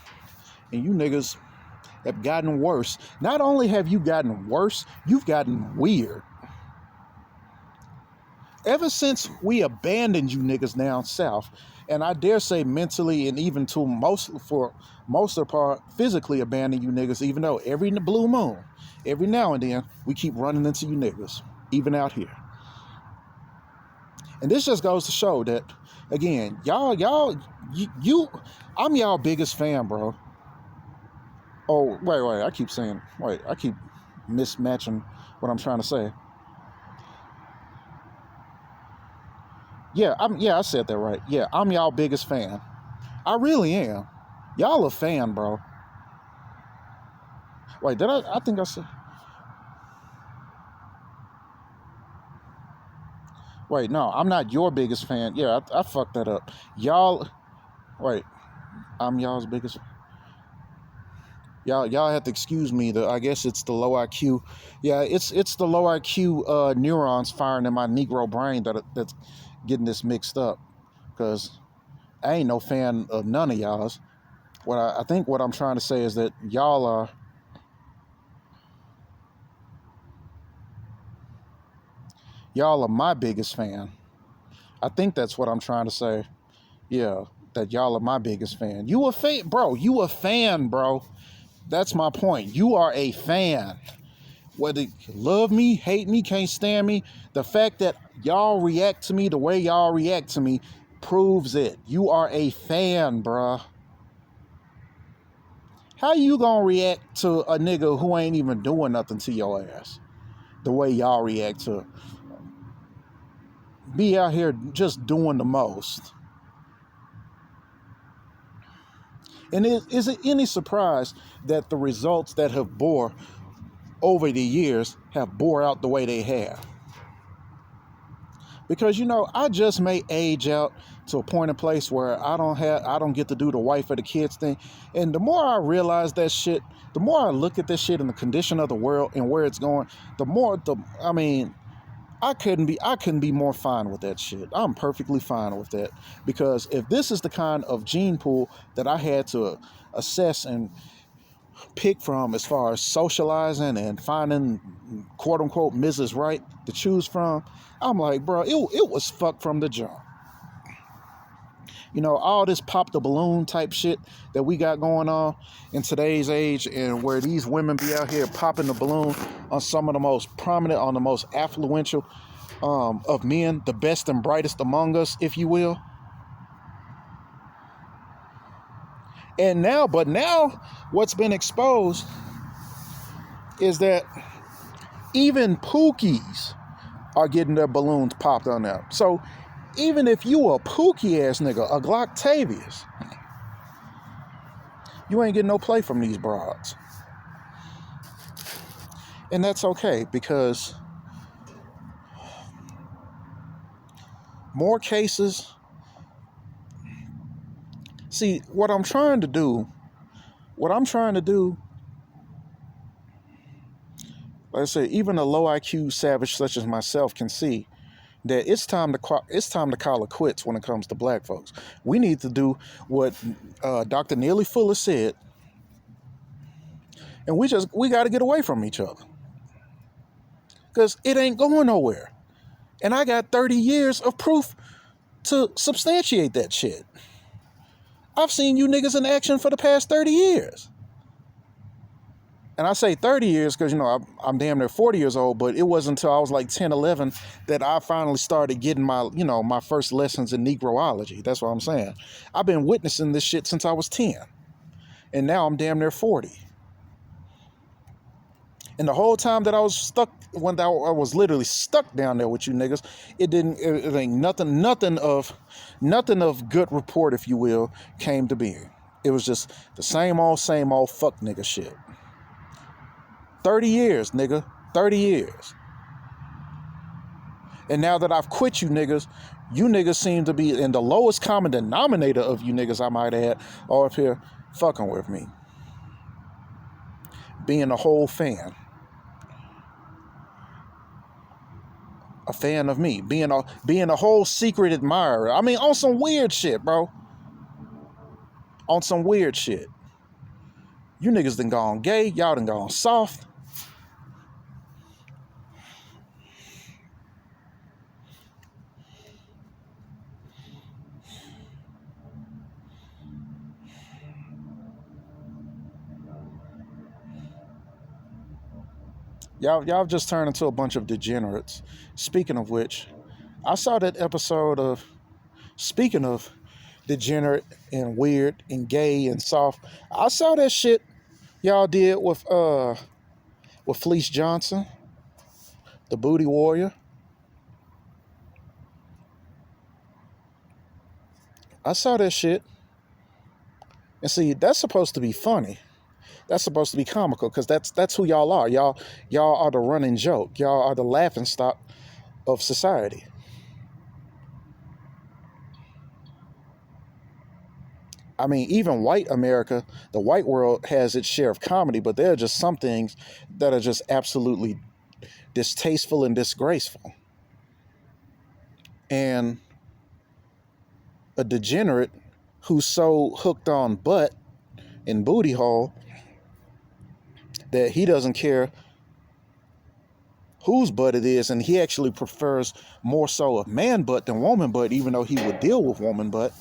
have gotten worse. Not only have you gotten worse, you've gotten weird. Ever since we abandoned you niggas down south, and I dare say mentally and even for most of the part, physically abandon you niggas, even though every blue moon, every now and then, we keep running into you niggas, even out here. And this just goes to show that, again, I'm y'all biggest fan, bro. Oh, wait, I keep mismatching what I'm trying to say. Yeah, I said that right. Yeah, I'm y'all biggest fan. I really am. Y'all a fan, bro. Wait, I think I said... Wait, no, I'm not your biggest fan. Yeah, I fucked that up. Y'all... Wait, I'm y'all's biggest... Y'all have to excuse me. I guess it's the low IQ. Yeah, it's the low IQ neurons firing in my Negro brain that's getting this mixed up. Because I ain't no fan of none of y'all's. I think what I'm trying to say is that y'all are my biggest fan. I think that's what I'm trying to say. Yeah, that y'all are my biggest fan. You a fan, bro. You a fan, bro. That's my point. You are a fan. Whether you love me, hate me, can't stand me, the fact that y'all react to me the way y'all react to me proves it. You are a fan, bruh. How you gonna react to a nigga who ain't even doing nothing to your ass the way y'all react to be out here just doing the most? And is it any surprise that the results that have bore over the years have bore out the way they have? Because I just may age out to a point in place where I don't get to do the wife or the kids thing. And the more I realize that shit, the more I look at this shit and the condition of the world and where it's going, I couldn't be more fine with that shit. I'm perfectly fine with that. Because if this is the kind of gene pool that I had to assess and pick from as far as socializing and finding quote unquote Mrs. Right to choose from, I'm like, bro, it was fucked from the jump. All this pop the balloon type shit that we got going on in today's age, and where these women be out here popping the balloon on some of the most prominent, on the most affluential of men, the best and brightest among us, if you will. And now what's been exposed is that even Pookies are getting their balloons popped on them. So even if you a Pookie ass nigga, a Glocktavius, you ain't getting no play from these broads. And that's okay, because more cases... See, what I'm trying to do, like I said, even a low IQ savage such as myself can see that it's time to call it quits when it comes to black folks. We need to do what Dr. Neely Fuller said, and we got to get away from each other because it ain't going nowhere. And I got 30 years of proof to substantiate that shit. I've seen you niggas in action for the past 30 years. And I say 30 years because, I'm damn near 40 years old, but it wasn't until I was like 10, 11 that I finally started getting my first lessons in Negroology. That's what I'm saying. I've been witnessing this shit since I was 10. And now I'm damn near 40. And the whole time that I was stuck, when I was literally stuck down there with you niggas, it ain't nothing of good report, if you will, came to being. It was just the same old fuck nigga shit. 30 years, nigga. 30 years. And now that I've quit you niggas seem to be in the lowest common denominator of you niggas, I might add, are up here fucking with me. Being a whole fan. A fan of me. Being a whole secret admirer. I mean, on some weird shit, bro. On some weird shit. You niggas done gone gay. Y'all done gone soft. Y'all just turned into a bunch of degenerates. Speaking of which, I saw that episode of, speaking of degenerate and weird and gay and soft, I saw that shit y'all did with Fleece Johnson, the booty warrior. I saw that shit. And see, that's supposed to be funny. That's supposed to be comical because that's who y'all are. Y'all are the running joke. Y'all are the laughing stock of society. I mean, even white America, the white world has its share of comedy, but there are just some things that are just absolutely distasteful and disgraceful. And a degenerate who's so hooked on butt and booty hole that he doesn't care whose butt it is, and he actually prefers more so a man butt than woman butt, even though he would deal with woman butt.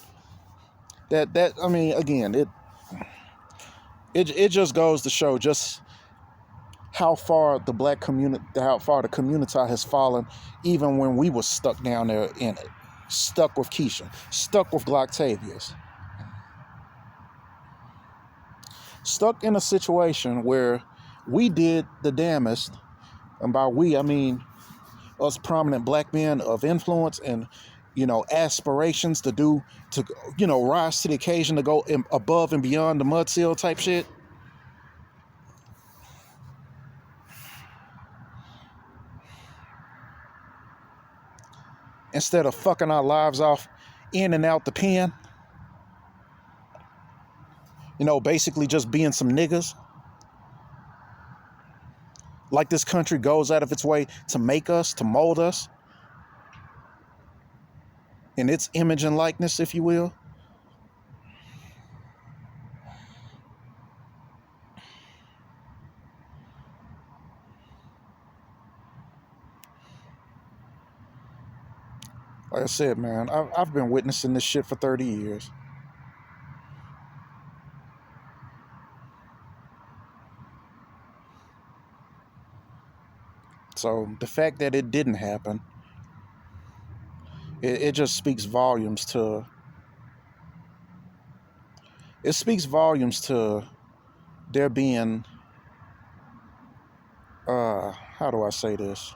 That I mean, again, it just goes to show just how far the black community, how far the community has fallen, even when we were stuck down there in it, stuck with Keisha, stuck with Glocktavius, stuck in a situation where we did the damnest, and by we I mean us prominent black men of influence and aspirations to rise to the occasion, to go above and beyond the mud seal type shit. Instead of fucking our lives off in and out the pen, basically just being some niggas. Like this country goes out of its way to make us, to mold us in its image and likeness, if you will. Like I said, man, I've been witnessing this shit for 30 years. So the fact that it didn't happen, it just speaks volumes to, there being, how do I say this?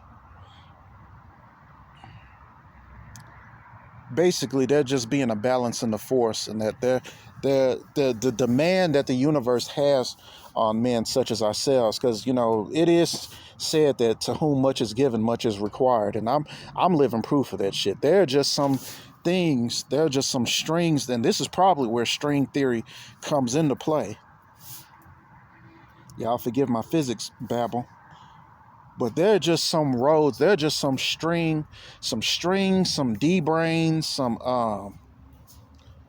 Basically, there just being a balance in the force, and that the demand that the universe has on men such as ourselves, because it is said that to whom much is given, much is required, and I'm living proof of that shit. There are just some things, there are just some strings, and this is probably where string theory comes into play. Y'all forgive my physics babble. But there are just some roads. There are just some strings, some D brains, some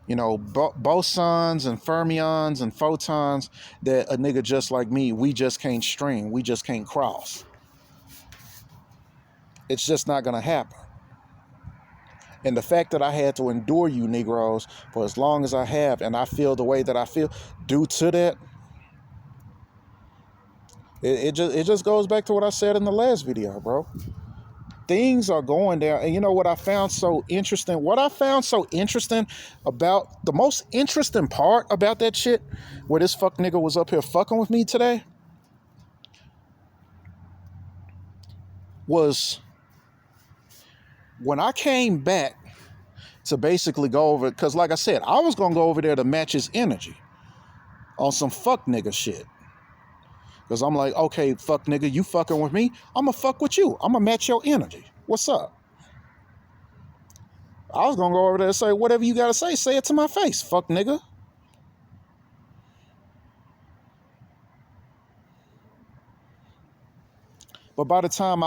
bosons and fermions and photons that a nigga just like me, we just can't string. We just can't cross. It's just not gonna happen. And the fact that I had to endure you Negroes for as long as I have, and I feel the way that I feel due to that, it just goes back to what I said in the last video, bro. Things are going down. And you know what I found so interesting? What I found so interesting about the most interesting part about that shit, where this fuck nigga was up here fucking with me today, was when I came back to basically go over, because like I said, I was gonna go over there to match his energy on some fuck nigga shit. Because I'm like, okay, fuck nigga, you fucking with me, I'ma fuck with you. I'ma match your energy. What's up? I was gonna go over there and say, whatever you gotta say it to my face, fuck nigga. But by the time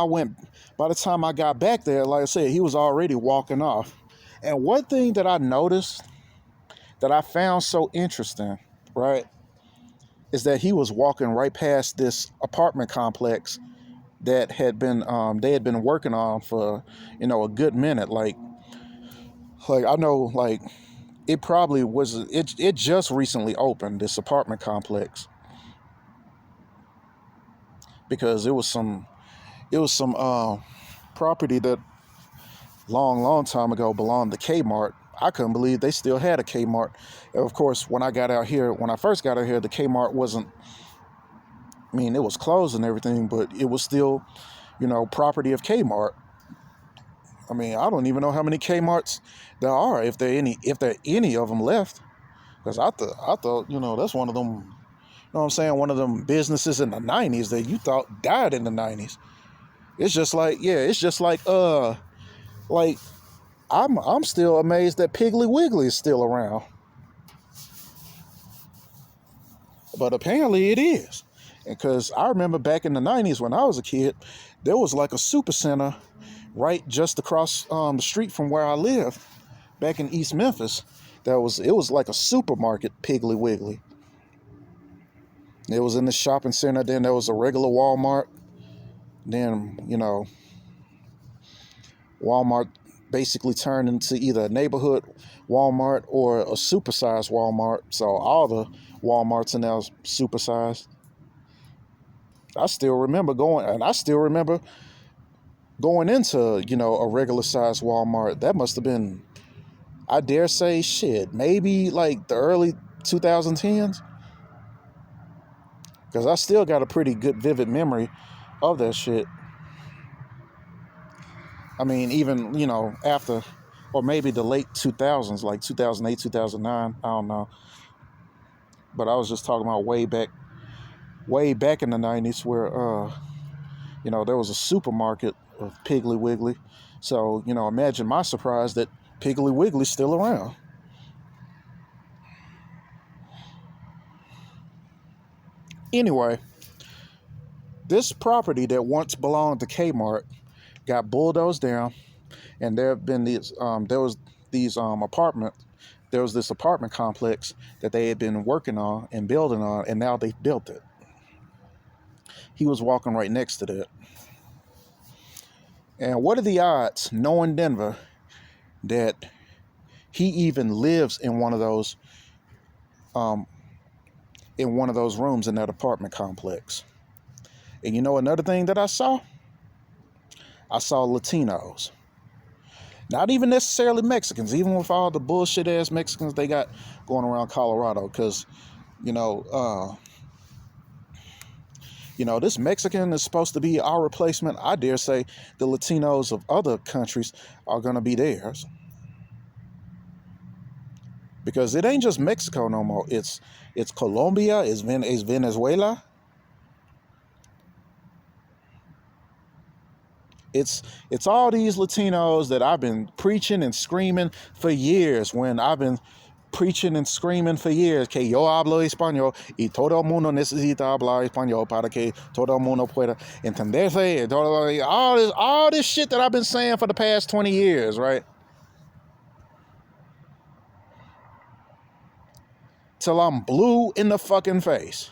I got back there, like I said, he was already walking off. And one thing that I noticed that I found so interesting, right, is that he was walking right past this apartment complex that had been they had been working on for a good minute. Like I know, like it probably was it just recently opened, this apartment complex, because it was some property that long time ago belonged to Kmart. I couldn't believe they still had a Kmart. And of course, when I first got out here, the Kmart wasn't, I mean, it was closed and everything, but it was still, property of Kmart. I mean, I don't even know how many Kmarts there are, if there are any of them left. Because I thought, that's one of them, you know what I'm saying, one of them businesses in the 90s that you thought died in the 90s. It's just like, like I'm still amazed that Piggly Wiggly is still around. But apparently it is. Because I remember back in the 90s when I was a kid, there was like a super center right just across the street from where I lived back in East Memphis. It was like a supermarket, Piggly Wiggly. It was in the shopping center. Then there was a regular Walmart. Then, Walmart basically turned into either a neighborhood Walmart or a supersized Walmart. So all the Walmarts are now supersized. I still remember going into, a regular sized Walmart. That must have been, I dare say, shit, maybe like the early 2010s. Because I still got a pretty good vivid memory of that shit. I mean, even, after, or maybe the late 2000s, like 2008, 2009, I don't know. But I was just talking about way back in the 90s where, there was a supermarket of Piggly Wiggly. So, imagine my surprise that Piggly Wiggly's still around. Anyway, this property that once belonged to Kmart got bulldozed down, and there have been these there was this apartment complex that they had been working on and building on, and now they've built it. He was walking right next to that. And what are the odds, knowing Denver, that he even lives in one of those rooms in that apartment complex? And another thing that I saw Latinos. Not even necessarily Mexicans, even with all the bullshit ass Mexicans they got going around Colorado. Because, this Mexican is supposed to be our replacement. I dare say the Latinos of other countries are going to be theirs. Because it ain't just Mexico no more. It's Colombia, it's Venezuela. It's all these Latinos that I've been preaching and screaming for years when I've been preaching and screaming for years, que yo hablo español y todo el mundo necesita hablar español para que todo el mundo pueda entenderse. All this shit that I've been saying for the past 20 years, right? Till I'm blue in the fucking face.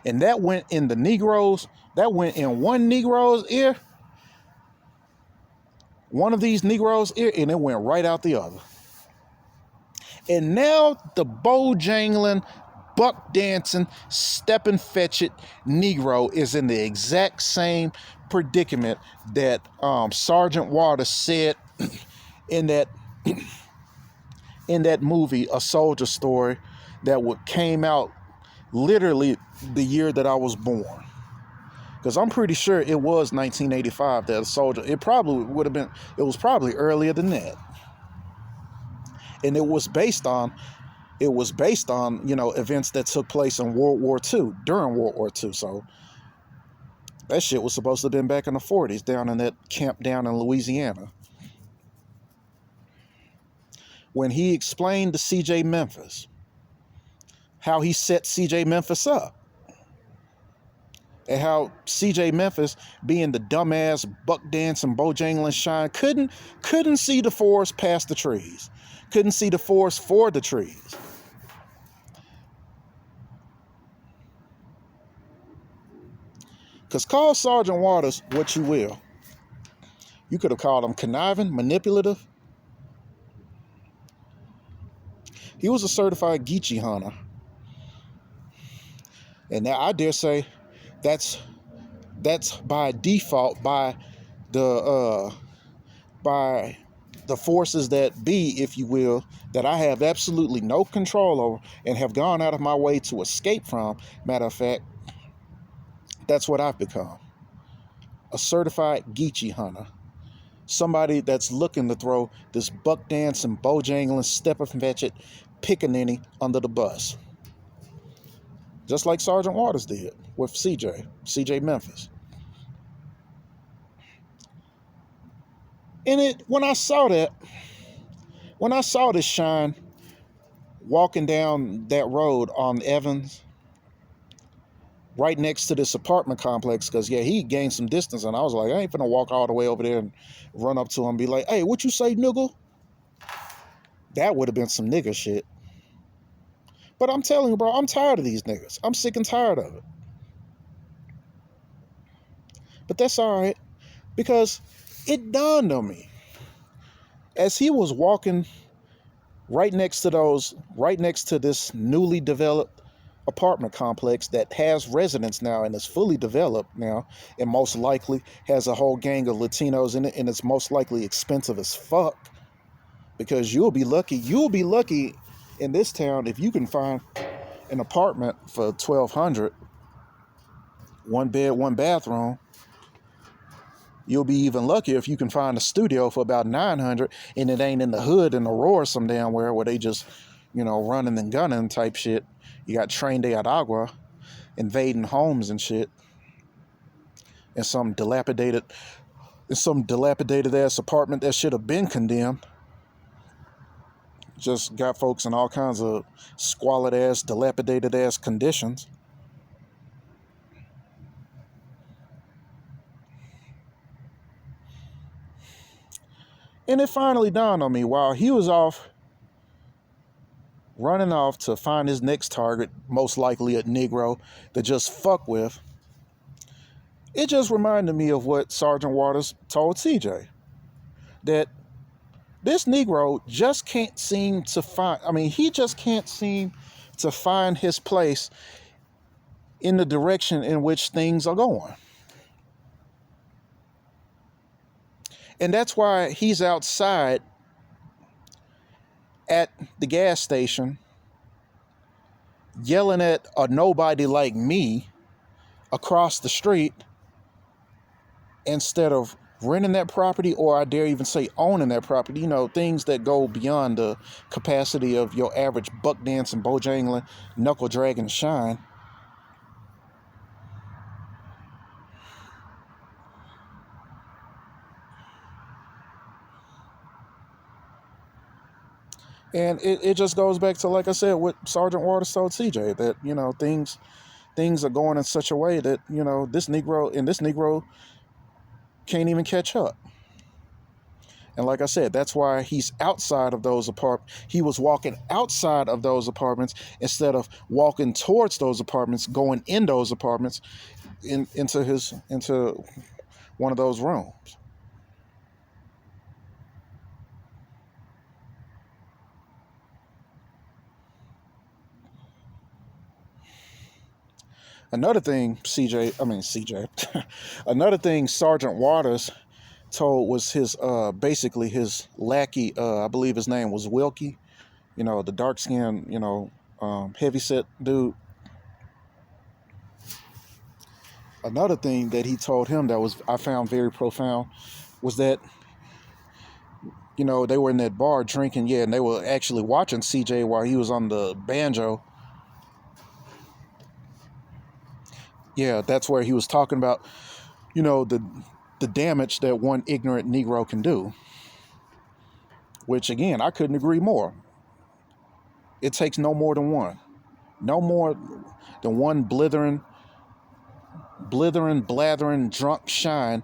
And that went in the Negroes, that went in one Negro's ear, one of these Negroes' ear, and it went right out the other. And now the bojangling, buck dancing, step and fetch it Negro is in the exact same predicament that Sergeant Waters said in that movie, A Soldier Story, that came out literally the year that I was born. Because I'm pretty sure it was 1985 that A Soldier. It probably would have been. It was probably earlier than that. And it was based on events that took place in World War II, during World War II. So that shit was supposed to have been back in the 40s, down in that camp down in Louisiana. When he explained to CJ Memphis how he set CJ Memphis up, and how CJ Memphis, being the dumbass buck dancing bojangling shine, couldn't see the forest past the trees, couldn't see the forest for the trees. Because call Sergeant Waters what you will. You could have called him conniving, manipulative. He was a certified geechie hunter. And now I dare say that's by default by the forces that be, if you will, that I have absolutely no control over and have gone out of my way to escape from. Matter of fact, that's what I've become. A certified geechie hunter. Somebody that's looking to throw this buck dancing, bojangling, step and fetch it pickaninny under the bus. Just like Sergeant Waters did with CJ Memphis. And when I saw this shine walking down that road on Evans, right next to this apartment complex, because he gained some distance, and I was like, I ain't finna walk all the way over there and run up to him and be like, hey, what you say, nigga? That would have been some nigga shit. But I'm telling you, bro, I'm tired of these niggas. I'm sick and tired of it. But that's all right, because it dawned on me as he was walking right next to this newly developed apartment complex that has residents now and is fully developed now, and most likely has a whole gang of Latinos in it, and it's most likely expensive as fuck, because you'll be lucky in this town if you can find an apartment for $1,200, one bed, one bathroom. You'll be even luckier if you can find a studio for about $900, and it ain't in the hood in Aurora some damn where they just, running and gunning type shit. You got Train de Aragua invading homes and shit, in some dilapidated ass apartment that should have been condemned. Just got folks in all kinds of squalid ass, dilapidated ass conditions. And it finally dawned on me while he was running off to find his next target, most likely a Negro to just fuck with. It just reminded me of what Sergeant Waters told CJ. That this Negro just can't seem to find his place in the direction in which things are going. And that's why he's outside at the gas station yelling at a nobody like me across the street instead of renting that property, or I dare even say owning that property. Things that go beyond the capacity of your average buck dancing, bojangling, knuckle dragging shine. And it just goes back to, like I said, what Sergeant Waters told CJ, that, things are going in such a way that, this Negro can't even catch up. And like I said, that's why he's outside of those apartments. He was walking outside of those apartments instead of walking towards those apartments, going in those apartments, into one of those rooms. Another thing, another thing Sergeant Waters told was his basically his lackey. I believe his name was Wilkie. The dark skinned, heavyset dude. Another thing that he told him that was I found very profound was that they were in that bar drinking, yeah, and they were actually watching CJ while he was on the banjo. Yeah, that's where he was talking about, the damage that one ignorant Negro can do. Which again, I couldn't agree more. It takes no more than one. No more than one blathering, drunk shine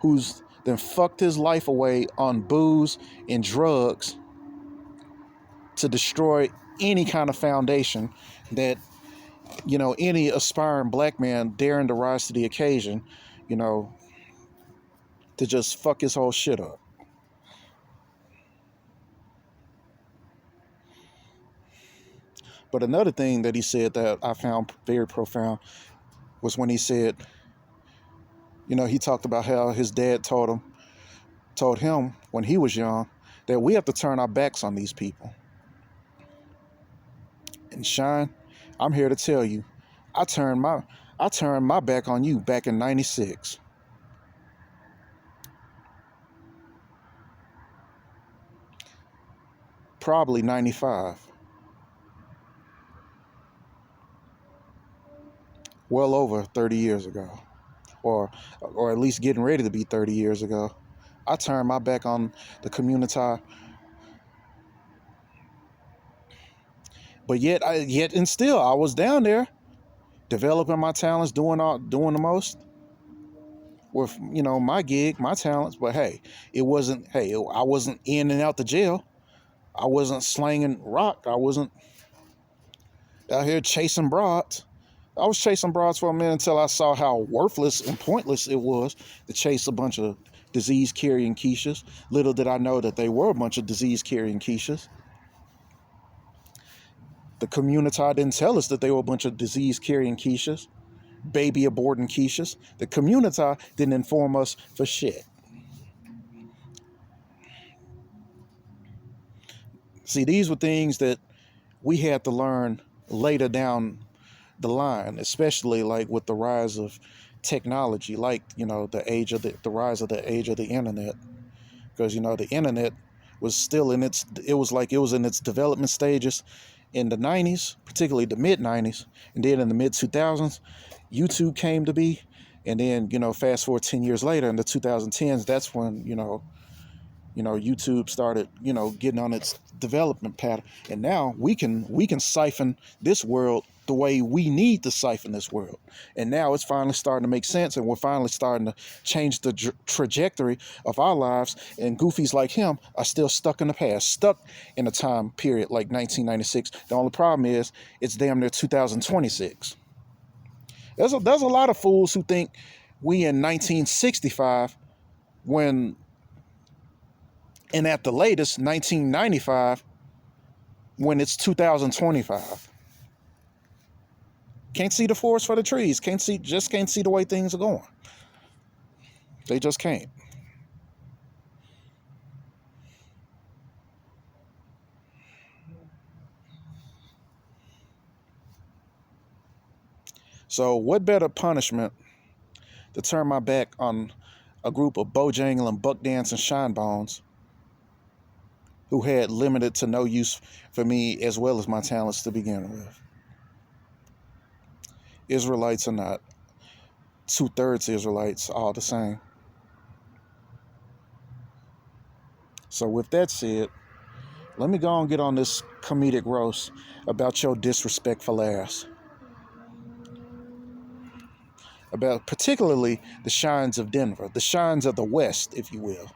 who's then fucked his life away on booze and drugs to destroy any kind of foundation that, any aspiring black man daring to rise to the occasion, you know, to just fuck his whole shit up. But another thing that he said that I found very profound was when he said, he talked about how his dad told him when he was young that we have to turn our backs on these people. And Shine, I'm here to tell you, I turned my back on you back in '96. Probably '95. Well over 30 years ago. Or at least getting ready to be 30 years ago. I turned my back on the community, but yet and still I was down there developing my talents, doing the most with my gig, my talents. But hey, I wasn't in and out the jail. I wasn't slanging rock. I wasn't out here chasing broads. I was chasing broads for a minute until I saw how worthless and pointless it was to chase a bunch of disease-carrying quiches. Little did I know that they were a bunch of disease-carrying quiches. The community didn't tell us that they were a bunch of disease-carrying quiches, baby aborting quiches. The community didn't inform us for shit. See, these were things that we had to learn later down the line, especially like with the rise of technology, like the rise of the age of the internet, because the internet was still it was in its development stages in the 90s, particularly the mid 90s, and then in the mid 2000s YouTube came to be, and then fast forward 10 years later in the 2010s, that's when YouTube started, getting on its development pattern. And now we can siphon this world the way we need to siphon this world. And now it's finally starting to make sense, and we're finally starting to change the trajectory of our lives. And goofies like him are still stuck in the past, stuck in a time period like 1996. The only problem is it's damn near 2026. There's a lot of fools who think we in 1965 when, and at the latest 1995 when it's 2025. Can't see the forest for the trees. Can't see the way things are going. They just can't. So what better punishment to turn my back on a group of bojangling, buck dancing shine bones who had limited to no use for me as well as my talents to begin with. Israelites are not. 2/3 Israelites, all the same. So with that said, Let me go and get on this comedic roast about your disrespectful ass. About particularly the shines of Denver, the shines of the West, if you will.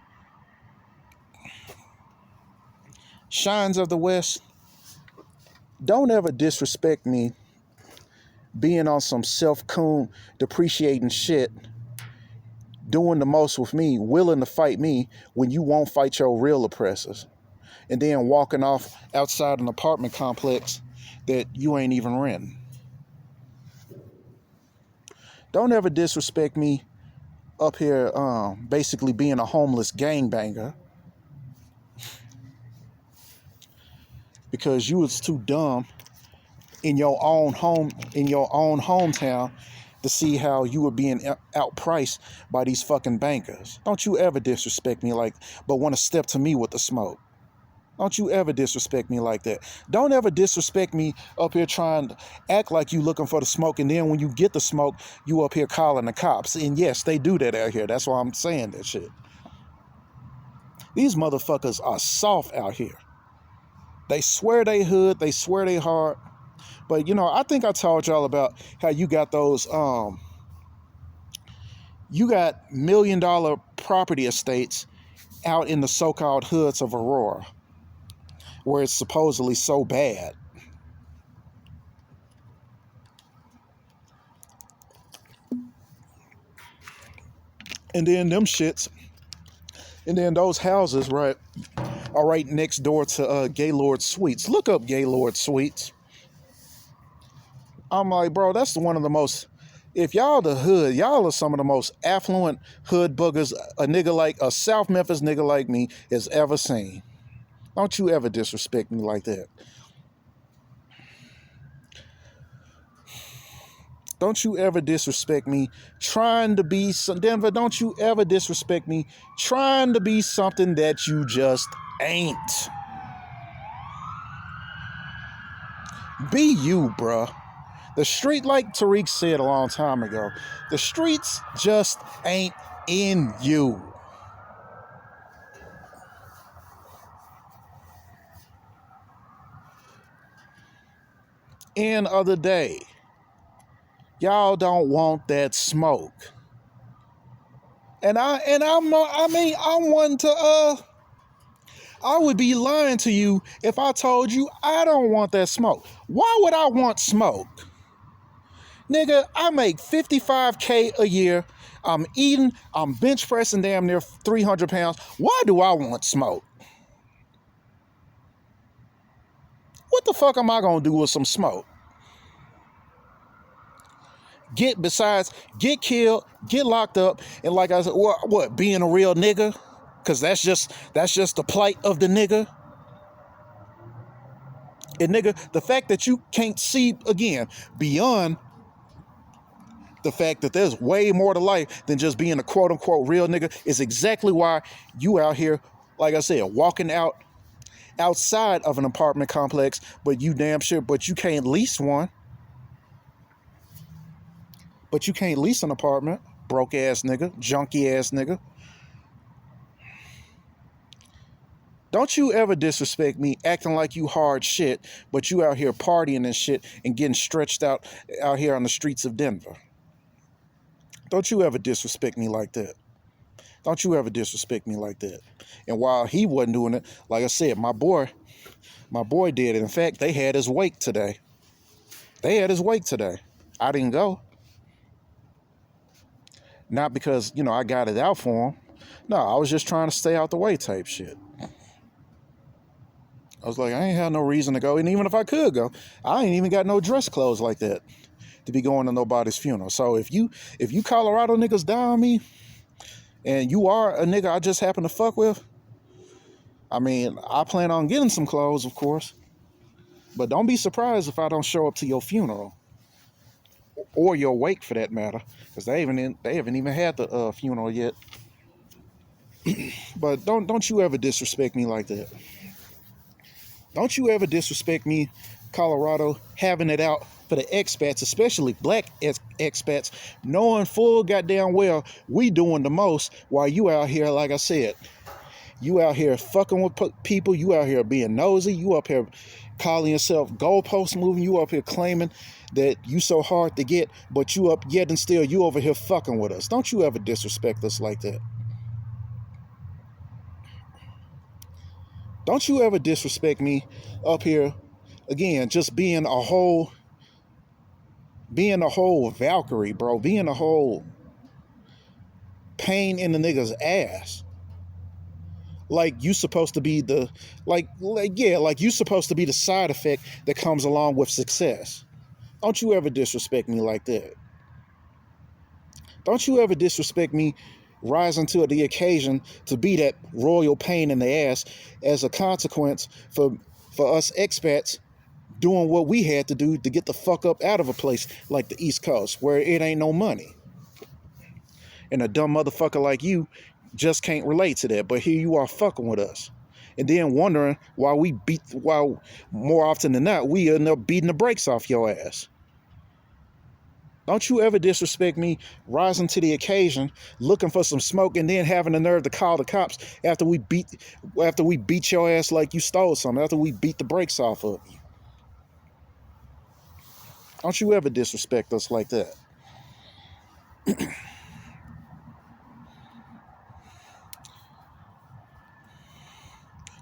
Shines of the West, don't ever disrespect me being on some self-coon depreciating shit, doing the most with me, willing to fight me when you won't fight your real oppressors, and then walking off outside an apartment complex that you ain't even renting. Don't ever disrespect me up here basically being a homeless gangbanger because you was too dumb in your own hometown to see how you were being outpriced by these fucking bankers. Don't you ever disrespect me but want to step to me with the smoke. Don't you ever disrespect me like that. Don't ever disrespect me up here trying to act like you looking for the smoke, and then when you get the smoke, you up here calling the cops. And yes, they do that out here. That's why I'm saying that shit. These motherfuckers are soft out here. They swear they hood, they swear they hard. But I think I told y'all about how you got those you got $1 million property estates out in the so-called hoods of Aurora, where it's supposedly so bad. And then those houses, right, are right next door to Gaylord Suites. Look up Gaylord Suites. I'm like, bro, that's one of the most, if y'all the hood, y'all are some of the most affluent hood boogers a South Memphis nigga like me has ever seen. Don't you ever disrespect me like that. Don't you ever disrespect me trying to be Denver. Don't you ever disrespect me trying to be something that you just ain't. Be you, bruh. The street, like Tariq said a long time ago, the streets just ain't in you. End of the day, y'all don't want that smoke. And I'm one to I would be lying to you if I told you I don't want that smoke. Why would I want smoke? Nigga, I make $55K a year. I'm eating, I'm bench pressing damn near 300 pounds. Why do I want smoke? What the fuck am I gonna do with some smoke? Get killed, get locked up, and like I said, what being a real nigga? Cause that's just the plight of the nigga. And nigga, the fact that you can't see again beyond the fact that there's way more to life than just being a quote unquote real nigga is exactly why you out here, like I said, walking outside of an apartment complex, but you can't lease one. But you can't lease an apartment, broke ass nigga, junky ass nigga. Don't you ever disrespect me acting like you hard shit, but you out here partying and shit and getting stretched out here on the streets of Denver. Don't you ever disrespect me like that. Don't you ever disrespect me like that. And while he wasn't doing it, like I said, my boy did it. In fact, they had his wake today. I didn't go. Not because, I got it out for him. No, I was just trying to stay out the way type shit. I was like, I ain't had no reason to go. And even if I could go, I ain't even got no dress clothes like that to be going to nobody's funeral. So if you Colorado niggas down on me and you are a nigga I just happen to fuck with, I plan on getting some clothes, of course. But don't be surprised if I don't show up to your funeral. Or your wake, for that matter. Because they haven't even had the funeral yet. But don't you ever disrespect me like that. Don't you ever disrespect me, Colorado, having it out for the expats, especially black expats, knowing full goddamn well we doing the most while you out here, like I said, You out here fucking with people. You out here being nosy. You up here calling yourself goalpost moving. You up here claiming that you so hard to get, but you up yet and still you over here fucking with us. Don't you ever disrespect us like that. Don't you ever disrespect me up here again, just being a whole Valkyrie, bro. Being a whole pain in the nigga's ass. Like you supposed to be the like you supposed to be the side effect that comes along with success. Don't you ever disrespect me like that. Don't you ever disrespect me rising to the occasion to be that royal pain in the ass as a consequence for us expats doing what we had to do to get the fuck up out of a place like the East Coast where it ain't no money. And a dumb motherfucker like you just can't relate to that. But here you are fucking with us. And then wondering why more often than not, we end up beating the brakes off your ass. Don't you ever disrespect me rising to the occasion, looking for some smoke, and then having the nerve to call the cops after we beat your ass like you stole something, after we beat the brakes off of you. Don't you ever disrespect us like that.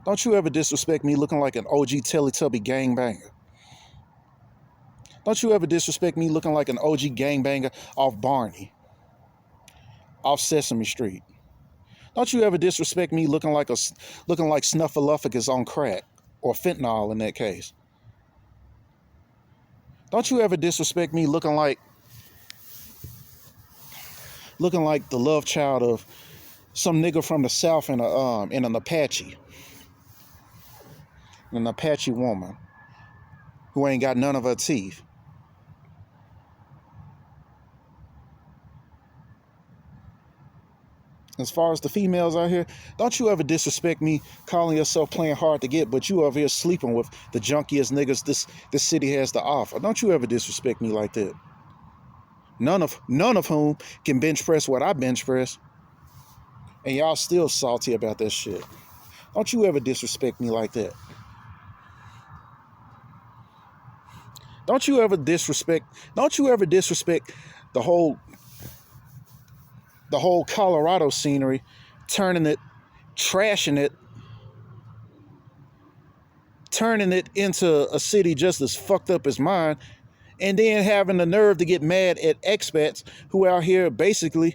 Don't you ever disrespect me looking like an OG Teletubby gangbanger. Don't you ever disrespect me looking like an OG gangbanger off Barney, off Sesame Street. Don't you ever disrespect me looking like Snuffleupagus on crack, or fentanyl in that case. Don't you ever disrespect me looking like the love child of some nigga from the South in an Apache woman who ain't got none of her teeth. As far as the females out here, don't you ever disrespect me calling yourself playing hard to get, but you over here sleeping with the junkiest niggas this city has to offer. Don't you ever disrespect me like that. None of whom can bench press what I bench press. And y'all still salty about that shit. Don't you ever disrespect me like that. Don't you ever disrespect the whole Colorado scenery, turning it into a city just as fucked up as mine, and then having the nerve to get mad at expats who out here basically,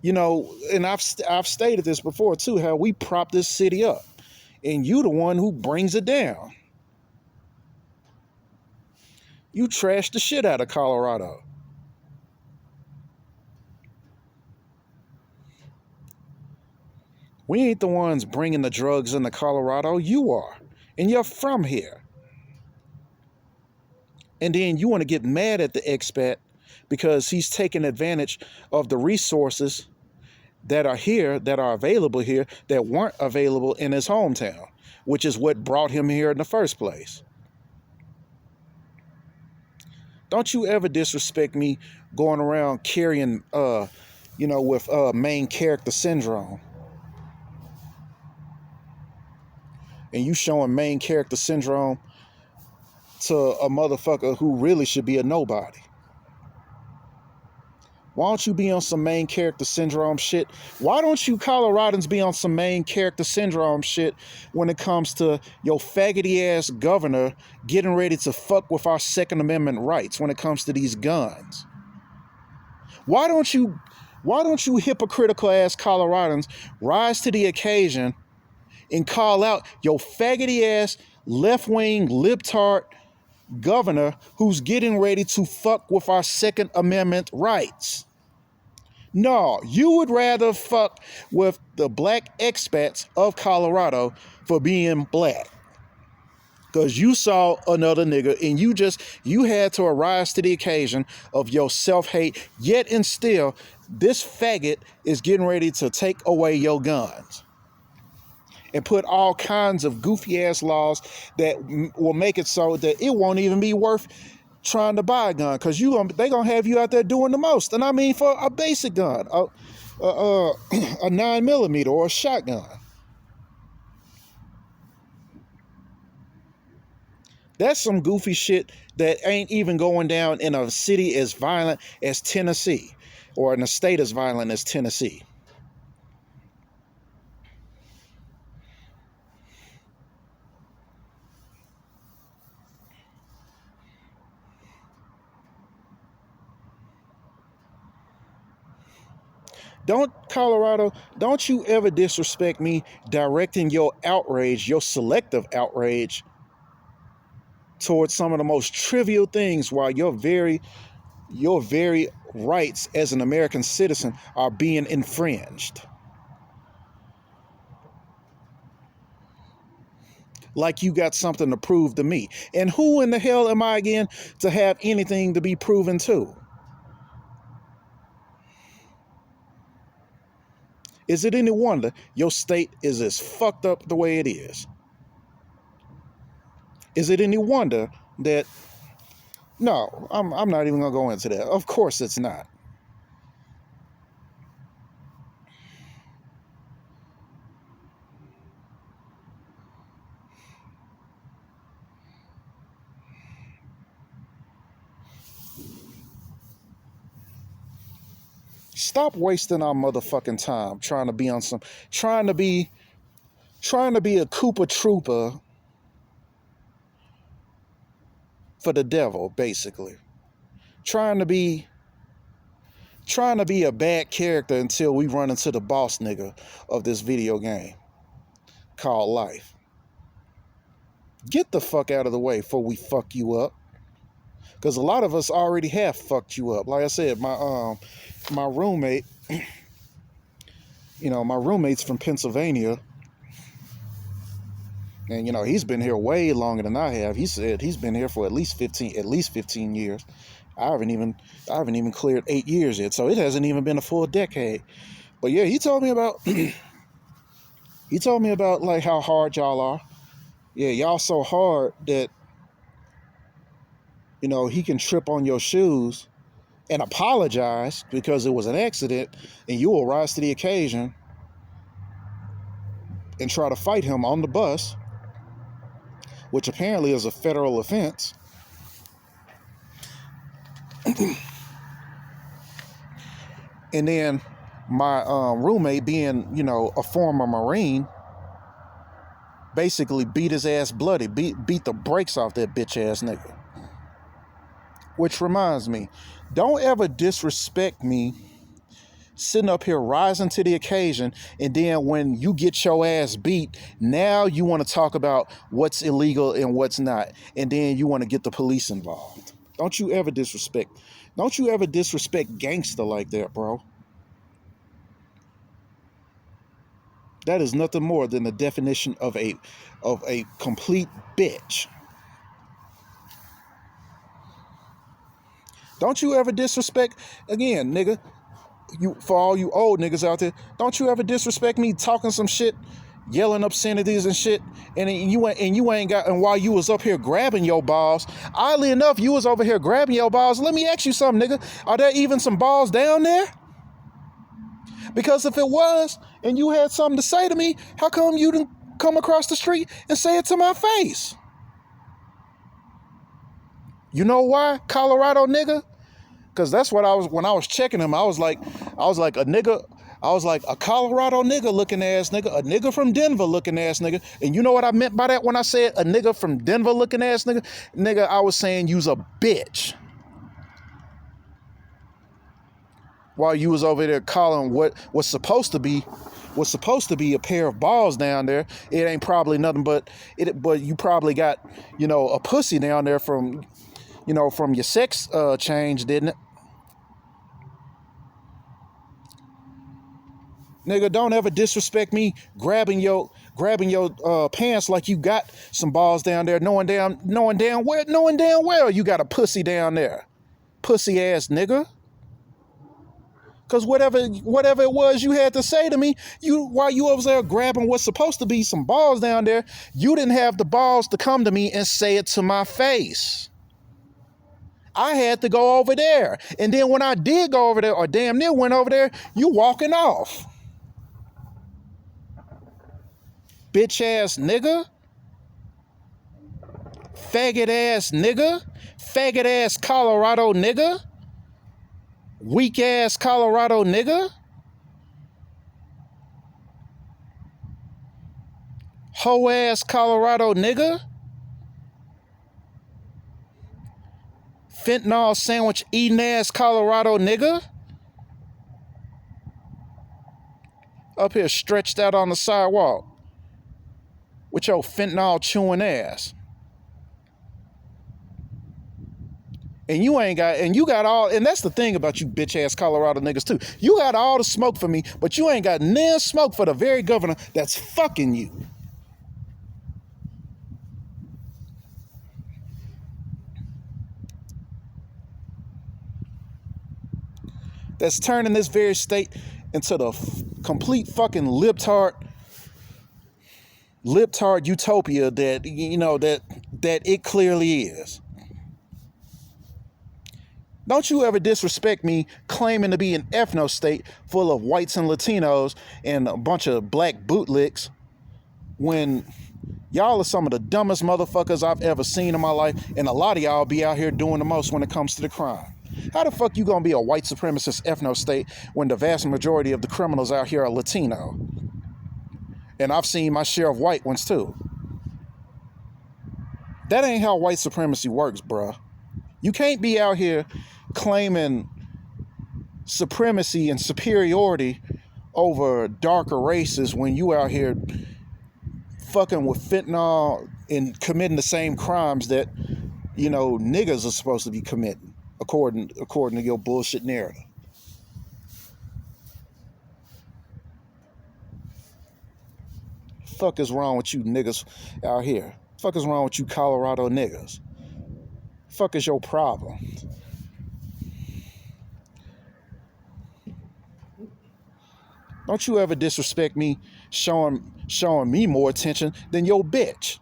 and I've stated this before too, how we prop this city up, and you the one who brings it down. You trash the shit out of Colorado. We ain't the ones bringing the drugs into Colorado. You are. And you're from here. And then you want to get mad at the expat because he's taking advantage of the resources that are here, that are available here, that weren't available in his hometown, which is what brought him here in the first place. Don't you ever disrespect me going around carrying, with main character syndrome. And you showing main character syndrome to a motherfucker who really should be a nobody. Why don't you be on some main character syndrome shit? Why don't you Coloradans be on some main character syndrome shit when it comes to your faggoty ass governor getting ready to fuck with our Second Amendment rights when it comes to these guns? Why don't you hypocritical ass Coloradans rise to the occasion and call out your faggoty ass left-wing libtard governor who's getting ready to fuck with our Second Amendment rights? No, you would rather fuck with the black expats of Colorado for being black. Because you saw another nigga and you had to arise to the occasion of your self-hate, yet and still, this faggot is getting ready to take away your guns and put all kinds of goofy ass laws that will make it so that it won't even be worth trying to buy a gun, because they gonna have you out there doing the most. And I mean, for a basic gun, a 9mm or a shotgun. That's some goofy shit that ain't even going down in a city as violent as Tennessee, or in a state as violent as Tennessee. Don't you ever disrespect me directing your outrage, your selective outrage, towards some of the most trivial things, while your very rights as an American citizen are being infringed. Like you got something to prove to me. And who in the hell am I again to have anything to be proven to? Is it any wonder your state is as fucked up the way it is? Is it any wonder that... No, I'm not even gonna go into that. Of course it's not. Stop wasting our motherfucking time trying to be on some trying to be a Koopa Trooper for the devil, basically. Trying to be a bad character until we run into the boss nigga of this video game called life. Get the fuck out of the way before we fuck you up. Because a lot of us already have fucked you up. Like I said, my roommate, my roommate's from Pennsylvania. And he's been here way longer than I have. He said he's been here for at least 15 years. I haven't even cleared 8 years yet, so it hasn't even been a full decade. But yeah, he told me about like how hard y'all are. Yeah, y'all so hard that he can trip on your shoes and apologize because it was an accident, and you will rise to the occasion and try to fight him on the bus, which apparently is a federal offense. And then my roommate, being a former Marine, basically beat his ass bloody, beat the brakes off that bitch ass nigga. Which reminds me, don't ever disrespect me sitting up here rising to the occasion, and then when you get your ass beat, now you want to talk about what's illegal and what's not, and then you want to get the police involved. Don't you ever disrespect gangster like that, bro. That is nothing more than the definition of a complete bitch. Don't you ever disrespect, again, nigga, for all you old niggas out there, don't you ever disrespect me talking some shit, yelling obscenities and shit, and you ain't got, and while you was up here grabbing your balls, oddly enough, you was over here grabbing your balls. Let me ask you something, nigga. Are there even some balls down there? Because if it was, and you had something to say to me, how come you didn't come across the street and say it to my face? You know why, Colorado nigga? Because that's what I was, when I was checking him, I was like a nigga, I was like a Colorado nigga looking ass nigga, a nigga from Denver looking ass nigga. And you know what I meant by that when I said a nigga from Denver looking ass nigga? Nigga, I was saying you's a bitch. While you was over there calling what was supposed to be a pair of balls down there, it ain't probably nothing but you probably got, a pussy down there from your sex change, didn't it? Nigga, don't ever disrespect me grabbing your pants like you got some balls down there, knowing damn well you got a pussy down there. Pussy ass nigga. Cause whatever it was you had to say to me, while you over there grabbing what's supposed to be some balls down there, you didn't have the balls to come to me and say it to my face. I had to go over there. And then when I did go over there, or damn near went over there, you walking off. Bitch ass nigga. faggot ass nigga, faggot ass Colorado nigga, weak ass Colorado nigga, hoe ass Colorado nigga, fentanyl sandwich eating ass Colorado nigga, up here stretched out on the sidewalk with your fentanyl chewing ass. And you ain't got, and you got all, and that's the thing about you bitch ass Colorado niggas too. You got all the smoke for me, but you ain't got none smoke for the very governor that's fucking you. That's turning this very state into the complete fucking libtard utopia that, you know, that it clearly is. Don't you ever disrespect me claiming to be an ethno state full of whites and Latinos and a bunch of black bootlicks when y'all are some of the dumbest motherfuckers I've ever seen in my life, and a lot of y'all be out here doing the most when it comes to the crime. How the fuck you gonna be a white supremacist ethno state when the vast majority of the criminals out here are Latino? And I've seen my share of white ones too. That ain't how white supremacy works, bruh. You can't be out here claiming supremacy and superiority over darker races when you out here fucking with fentanyl and committing the same crimes that, you know, niggas are supposed to be committing, according to your bullshit narrative. Fuck is wrong with you niggas out here? Fuck is wrong with you Colorado niggas? Fuck is your problem? Don't you ever disrespect me showing me more attention than your bitch.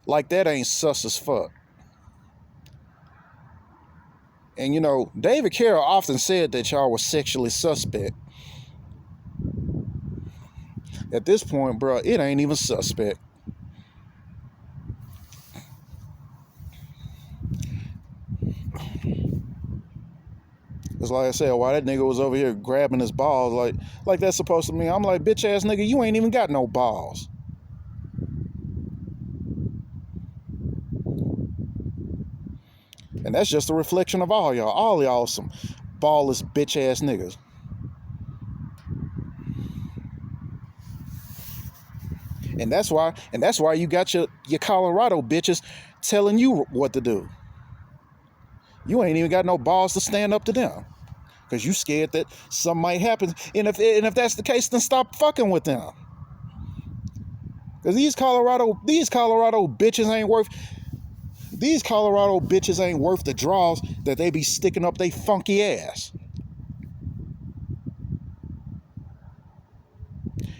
Like that ain't sus as fuck. And you know, David Carroll often said that y'all were sexually suspect. At this point, bro, it ain't even suspect. It's like I said, why that nigga was over here grabbing his balls like that's supposed to mean. I'm like, bitch ass nigga, you ain't even got no balls. And that's just a reflection of all y'all. All y'all some ballless bitch ass niggas. And that's why you got your Colorado bitches telling you what to do. You ain't even got no balls to stand up to them. Because you scared that something might happen. And if that's the case, then stop fucking with them. Because these Colorado bitches ain't worth the draws that they be sticking up they funky ass.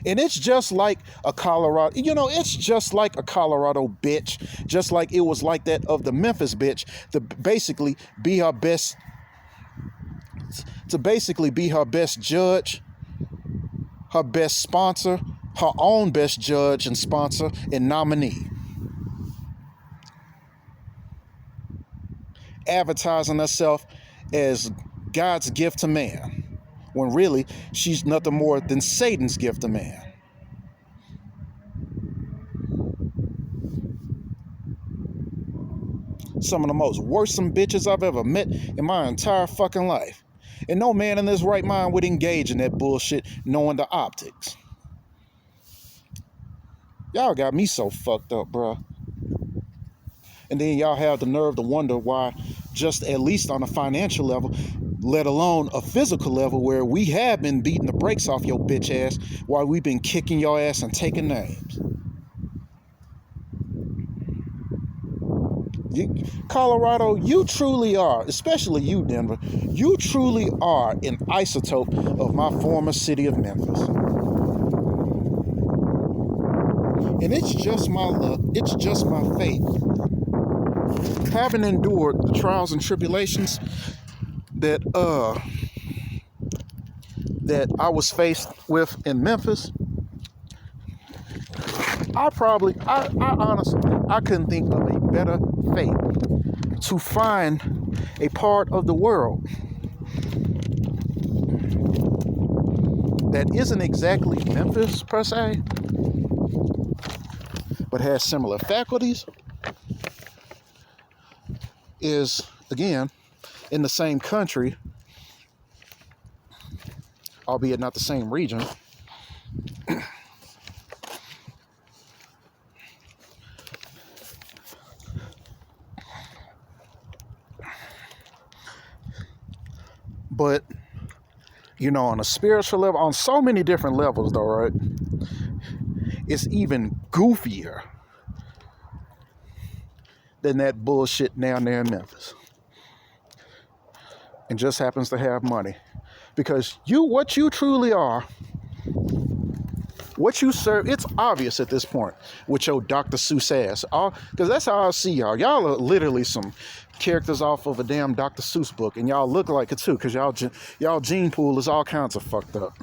And it's just like a Colorado, it's just like a Colorado bitch, just like it was like that of the Memphis bitch to basically be her best judge, her best sponsor, her own best judge and sponsor and nominee. Advertising herself as God's gift to man, when really she's nothing more than Satan's gift to man. Some of the most worrisome bitches I've ever met in my entire fucking life. And no man in his right mind would engage in that bullshit knowing the optics. Y'all got me so fucked up, bruh. And then y'all have the nerve to wonder why, just at least on a financial level, let alone a physical level, where we have been beating the brakes off your bitch ass while we've been kicking your ass and taking names. Colorado, you truly are, especially you, Denver, you truly are an isotope of my former city of Memphis. And it's just my luck, it's just my fate. Having endured the trials and tribulations that I was faced with in Memphis, I honestly, I couldn't think of a better fate to find a part of the world that isn't exactly Memphis per se, but has similar faculties, is again in the same country, albeit not the same region. But, you know, on a spiritual level, on so many different levels, though, right? It's even goofier than that bullshit down there in Memphis. And just happens to have money. Because what you truly are, what you serve, it's obvious at this point with your Dr. Seuss ass. Because that's how I see y'all. Y'all are literally some characters off of a damn Dr. Seuss book, and y'all look like it too, because y'all gene pool is all kinds of fucked up.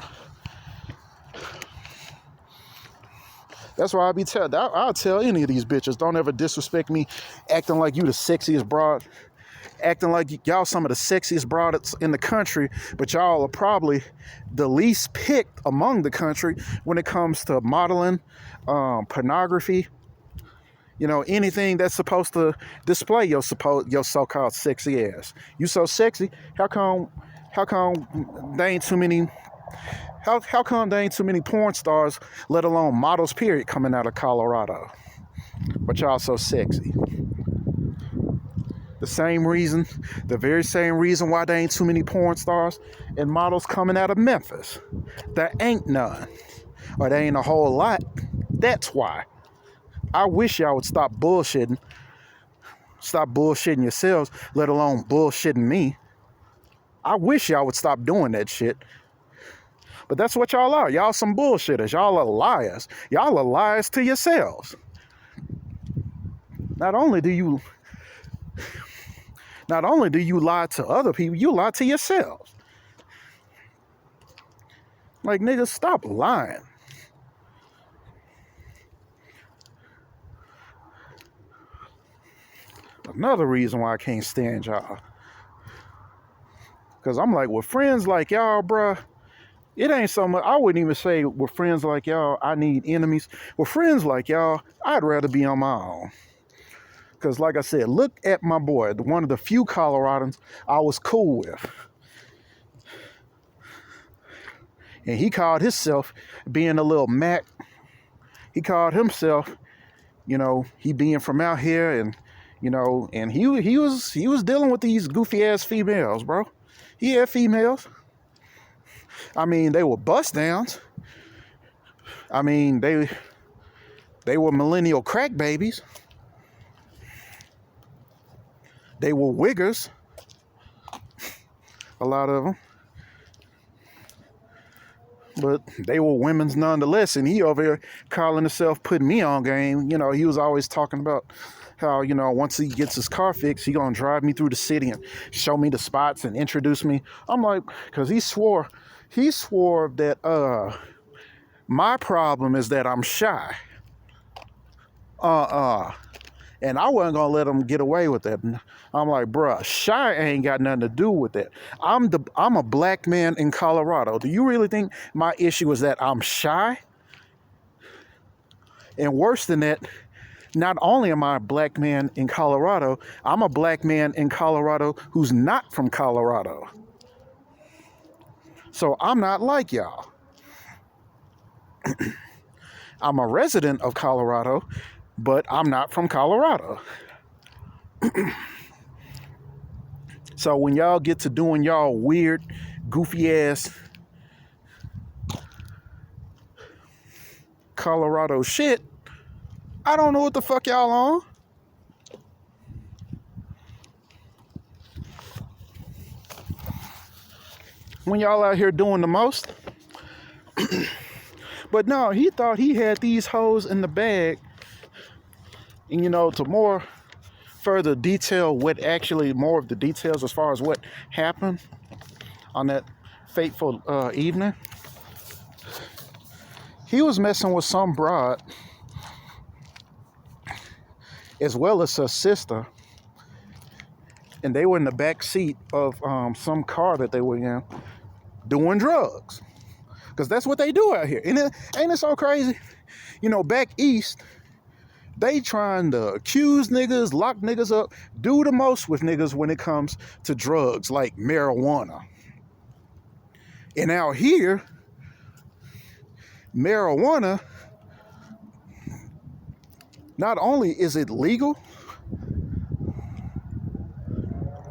That's why I'll tell any of these bitches, don't ever disrespect me, acting like you the sexiest broad, acting like y'all some of the sexiest broads in the country, but y'all are probably the least picked among the country when it comes to modeling, pornography, you know, anything that's supposed to display your so-called sexy ass. You so sexy, how come there ain't too many how come there ain't too many porn stars, let alone models period, coming out of Colorado? But y'all so sexy. The very same reason why there ain't too many porn stars and models coming out of Memphis. There ain't none. Or there ain't a whole lot. That's why. I wish y'all would stop bullshitting. Stop bullshitting yourselves, let alone bullshitting me. I wish y'all would stop doing that shit. But that's what y'all are. Y'all some bullshitters. Y'all are liars. Y'all are liars to yourselves. Not only do you lie to other people, you lie to yourselves. Like, niggas, stop lying. Another reason why I can't stand y'all. Because I'm like, with friends like y'all, bruh, it ain't so much. I wouldn't even say with friends like y'all, I need enemies. With friends like y'all, I'd rather be on my own. Because like I said, look at my boy, one of the few Coloradans I was cool with. And he called himself being a little Mac. He called himself, you know, he being from out here, and, you know, and he was dealing with these goofy ass females, bro. He had females. I mean, they were bust downs. I mean, they were millennial crack babies. They were wiggers. A lot of them. But they were women's nonetheless. And he over here calling himself, putting me on game. You know, he was always talking about how, you know, once he gets his car fixed, he gonna drive me through the city and show me the spots and introduce me. I'm like, because he swore that my problem is that I'm shy. And I wasn't gonna let him get away with that. I'm like, bruh, shy ain't got nothing to do with that. I'm a black man in Colorado. Do you really think my issue is that I'm shy? And worse than that, not only am I a black man in Colorado, I'm a black man in Colorado who's not from Colorado. So I'm not like y'all. I'm a resident of Colorado, but I'm not from Colorado. So when y'all get to doing y'all weird, goofy ass Colorado shit, I don't know what the fuck y'all on. When y'all out here doing the most. But no, he thought he had these hoes in the bag. And, you know, to more further detail more of the details as far as what happened on that fateful evening, he was messing with some broad as well as her sister, and they were in the back seat of some car that they were in doing drugs. Because that's what they do out here. And ain't it so crazy? You know, back east, they trying to accuse niggas, lock niggas up, do the most with niggas when it comes to drugs like marijuana. And out here, marijuana, not only is it legal,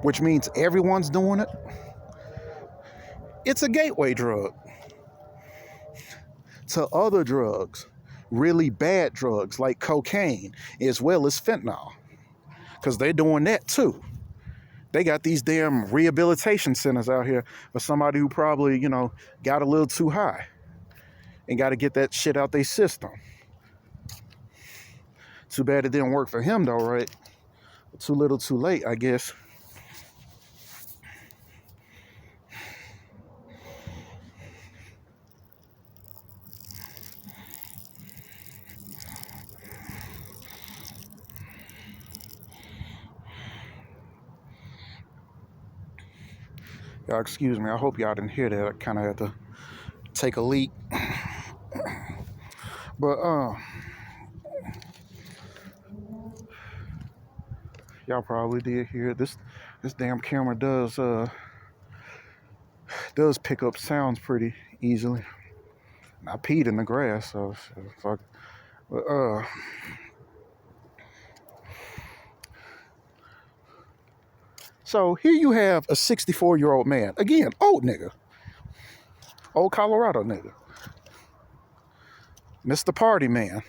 which means everyone's doing it, it's a gateway drug to other drugs, really bad drugs like cocaine, as well as fentanyl, because they're doing that too. They got these damn rehabilitation centers out here for somebody who probably, you know, got a little too high and got to get that shit out their system. Too bad it didn't work for him though, right? Too little too late, I guess. Y'all excuse me, I hope y'all didn't hear that. I kind of had to take a leak. But y'all probably did hear this damn camera does pick up sounds pretty easily. I peed in the grass, so fuck. But so here you have a 64-year-old man, again, old nigga, old Colorado nigga, Mr. Party Man,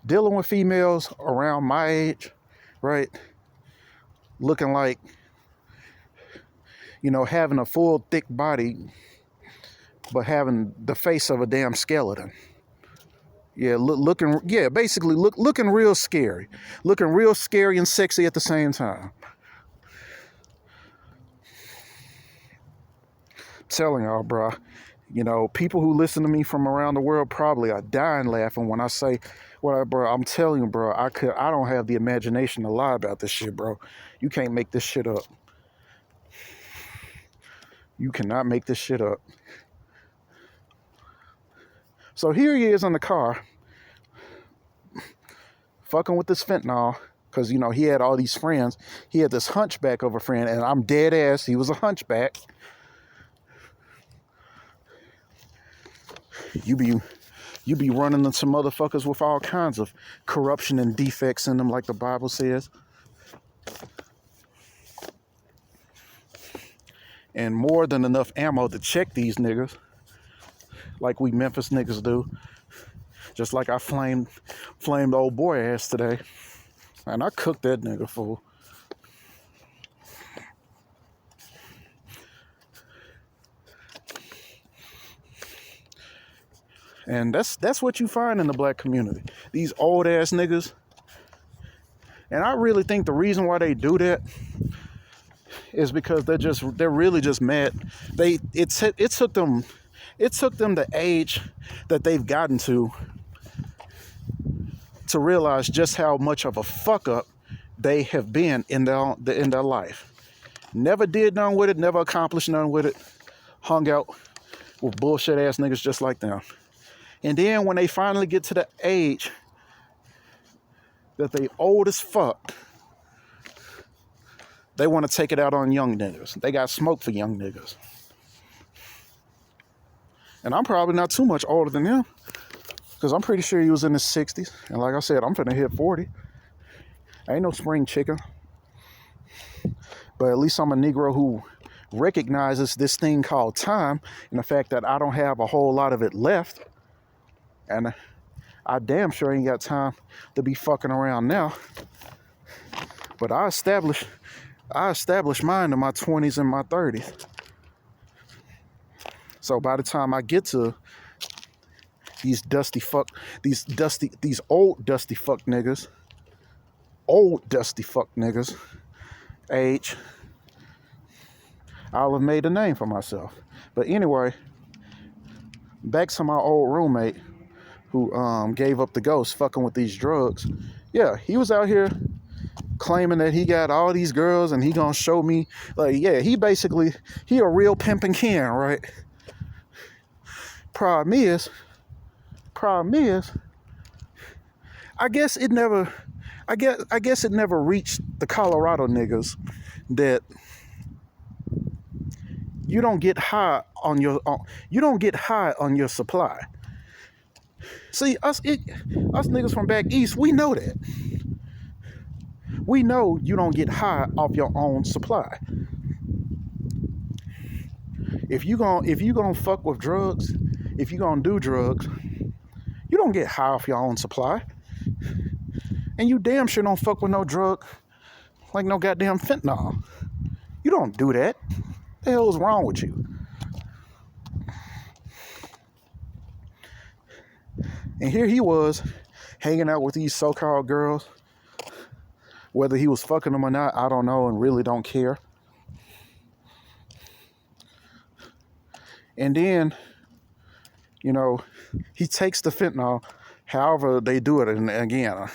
dealing with females around my age, right? Looking like, you know, having a full thick body, but having the face of a damn skeleton. Yeah, basically looking real scary. Looking real scary and sexy at the same time. I'm telling y'all, bro, you know, people who listen to me from around the world probably are dying laughing when I say, bro, I'm telling you, bro, I don't have the imagination to lie about this shit, bro. You can't make this shit up. You cannot make this shit up. So here he is in the car, fucking with this fentanyl, because, you know, he had all these friends. He had this hunchback of a friend, and I'm dead ass, he was a hunchback. You be running into motherfuckers with all kinds of corruption and defects in them, like the Bible says. And more than enough ammo to check these niggas, like we Memphis niggas do. Just like I flamed old boy ass today. And I cooked that nigga fool. And that's what you find in the black community. These old ass niggas. And I really think the reason why they do that is because they're really just mad. It took them the age that they've gotten to realize just how much of a fuck up they have been in their life. Never did none with it, never accomplished none with it. Hung out with bullshit ass niggas just like them. And then when they finally get to the age that they old as fuck, they want to take it out on young niggas. They got smoke for young niggas. And I'm probably not too much older than him, because I'm pretty sure he was in his 60s. And like I said, I'm finna hit 40. I ain't no spring chicken. But at least I'm a Negro who recognizes this thing called time and the fact that I don't have a whole lot of it left. And I damn sure ain't got time to be fucking around now. But I established mine in my 20s and my 30s. So by the time I get to these old dusty fuck niggas age, I'll have made a name for myself. But anyway, back to my old roommate. who gave up the ghost fucking with these drugs. Yeah, he was out here claiming that he got all these girls and he gonna show me. Like, yeah, he a real pimpin' Ken, right? Problem is, I guess it never, I guess it never reached the Colorado niggas that you don't get high on your supply. See, us niggas from back east, we know that. We know you don't get high off your own supply. If you gonna fuck with drugs, if you gonna do drugs, you don't get high off your own supply. And you damn sure don't fuck with no drug like no goddamn fentanyl. You don't do that. The hell is wrong with you? And here he was hanging out with these so-called girls. Whether he was fucking them or not, I don't know and really don't care. And then, you know, he takes the fentanyl, however they do it. And again,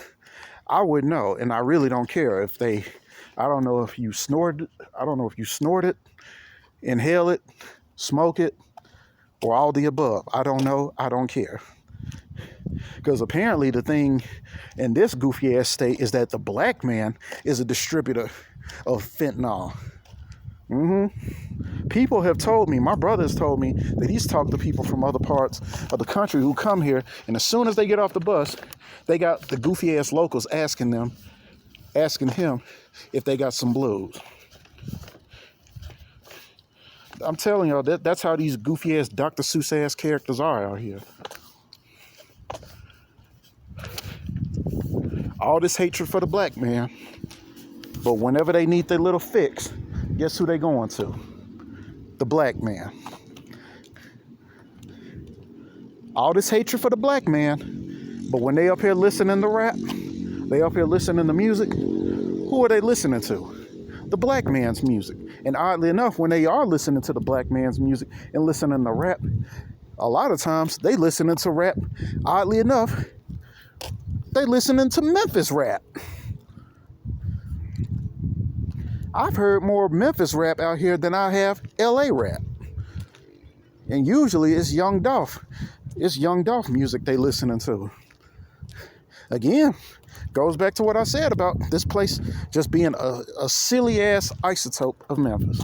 I wouldn't know, and I really don't care if they, I don't know if you snort it, inhale it, smoke it, or all the above. I don't know, I don't care. Because apparently the thing in this goofy ass state is that the black man is a distributor of fentanyl. People have told me, my brother has told me that he's talked to people from other parts of the country who come here, and as soon as they get off the bus, they got the goofy ass locals asking him if they got some blues. I'm telling y'all, that's how these goofy ass Dr. Seuss ass characters are out here. All this hatred for the black man, but whenever they need their little fix, guess who they going to? The black man. All this hatred for the black man, but when they up here listening to rap, they up here listening to music, who are they listening to? The black man's music. And oddly enough, when they are listening to the black man's music and listening to rap, a lot of times they listening to rap, oddly enough, they listening to Memphis rap. I've heard more Memphis rap out here than I have LA rap. And usually it's Young Dolph. It's Young Dolph music they listening to. Again, goes back to what I said about this place just being a silly ass isotope of Memphis.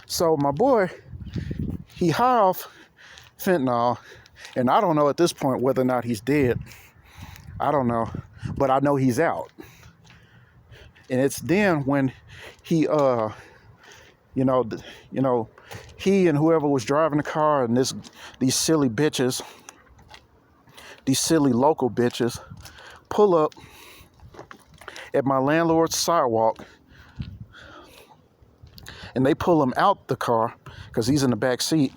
So my boy, he high off fentanyl, and I don't know at this point whether or not he's dead. I don't know, but I know he's out. And it's then when he, he and whoever was driving the car and these silly bitches, these silly local bitches, pull up at my landlord's sidewalk, and they pull him out the car because he's in the back seat.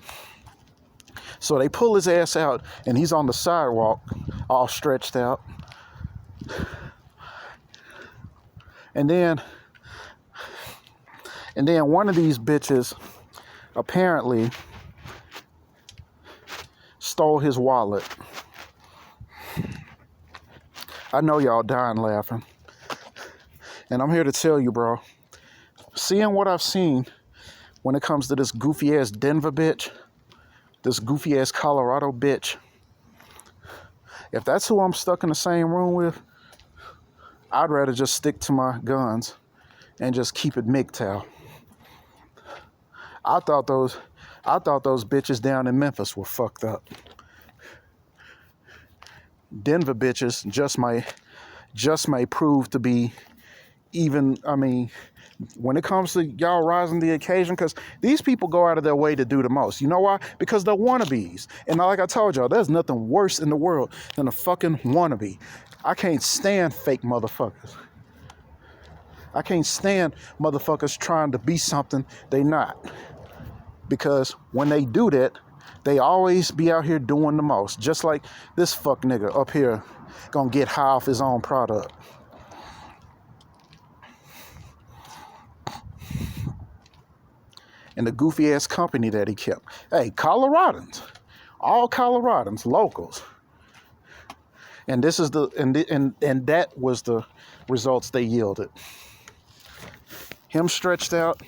So they pull his ass out, and he's on the sidewalk, all stretched out. And then one of these bitches apparently stole his wallet. I know y'all dying laughing. And I'm here to tell you, bro, seeing what I've seen when it comes to this goofy ass Denver bitch, this goofy ass Colorado bitch, if that's who I'm stuck in the same room with, I'd rather just stick to my guns and just keep it MGTOW. I thought those bitches down in Memphis were fucked up. Denver bitches just may prove to be even, I mean, when it comes to y'all rising the occasion, because these people go out of their way to do the most. You know why? Because they're wannabes. And like I told y'all, there's nothing worse in the world than a fucking wannabe. I can't stand fake motherfuckers. I can't stand motherfuckers trying to be something they not. Because when they do that, they always be out here doing the most. Just like this fuck nigga up here gonna get high off his own product. And the goofy ass company that he kept. Hey, Coloradans, All Coloradans, locals. And this is and that was the results they yielded. Him stretched out,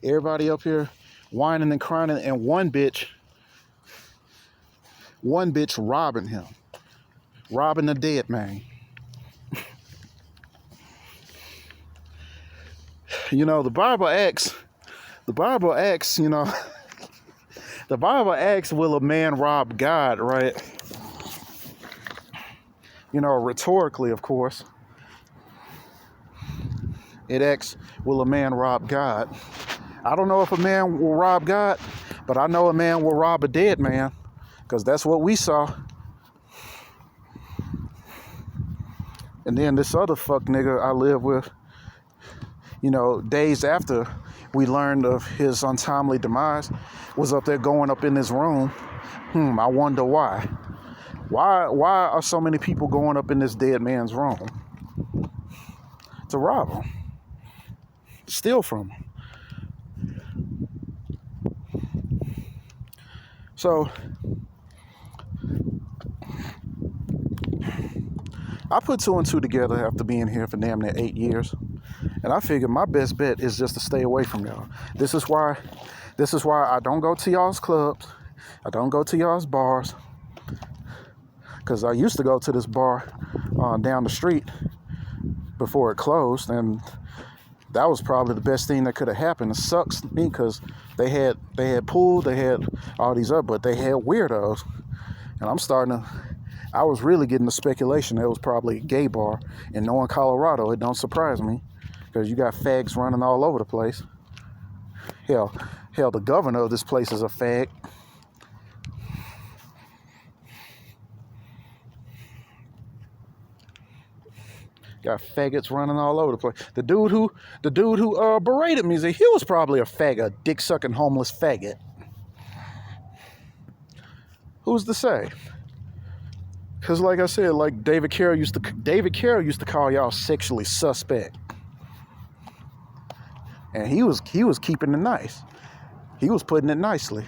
everybody up here whining and crying, and one bitch robbing him, robbing the dead man. You know, the Bible asks, you know, the Bible asks, will a man rob God, right? You know, rhetorically, of course. It asks, will a man rob God? I don't know if a man will rob God, but I know a man will rob a dead man, because that's what we saw. And then this other fuck nigga I live with, you know, days after we learned of his untimely demise, was up there going up in his room. I wonder why. Why are so many people going up in this dead man's room? To rob him. Steal from him. So I put 2 and 2 together after being here for damn near 8 years. And I figured my best bet is just to stay away from y'all. This is why I don't go to y'all's clubs. I don't go to y'all's bars. Because I used to go to this bar down the street before it closed, and that was probably the best thing that could have happened. It sucks to me because they had pool, they had all these up, but they had weirdos. And I was really getting the speculation that it was probably a gay bar. And knowing Colorado, it don't surprise me, because you got fags running all over the place. Hell, the governor of this place is a fag. Got faggots running all over the place. The dude who berated me, he was probably a faggot, dick-sucking homeless faggot. Who's to say? Because like I said, like David Carroll used to call y'all sexually suspect. And he was keeping it nice. He was putting it nicely.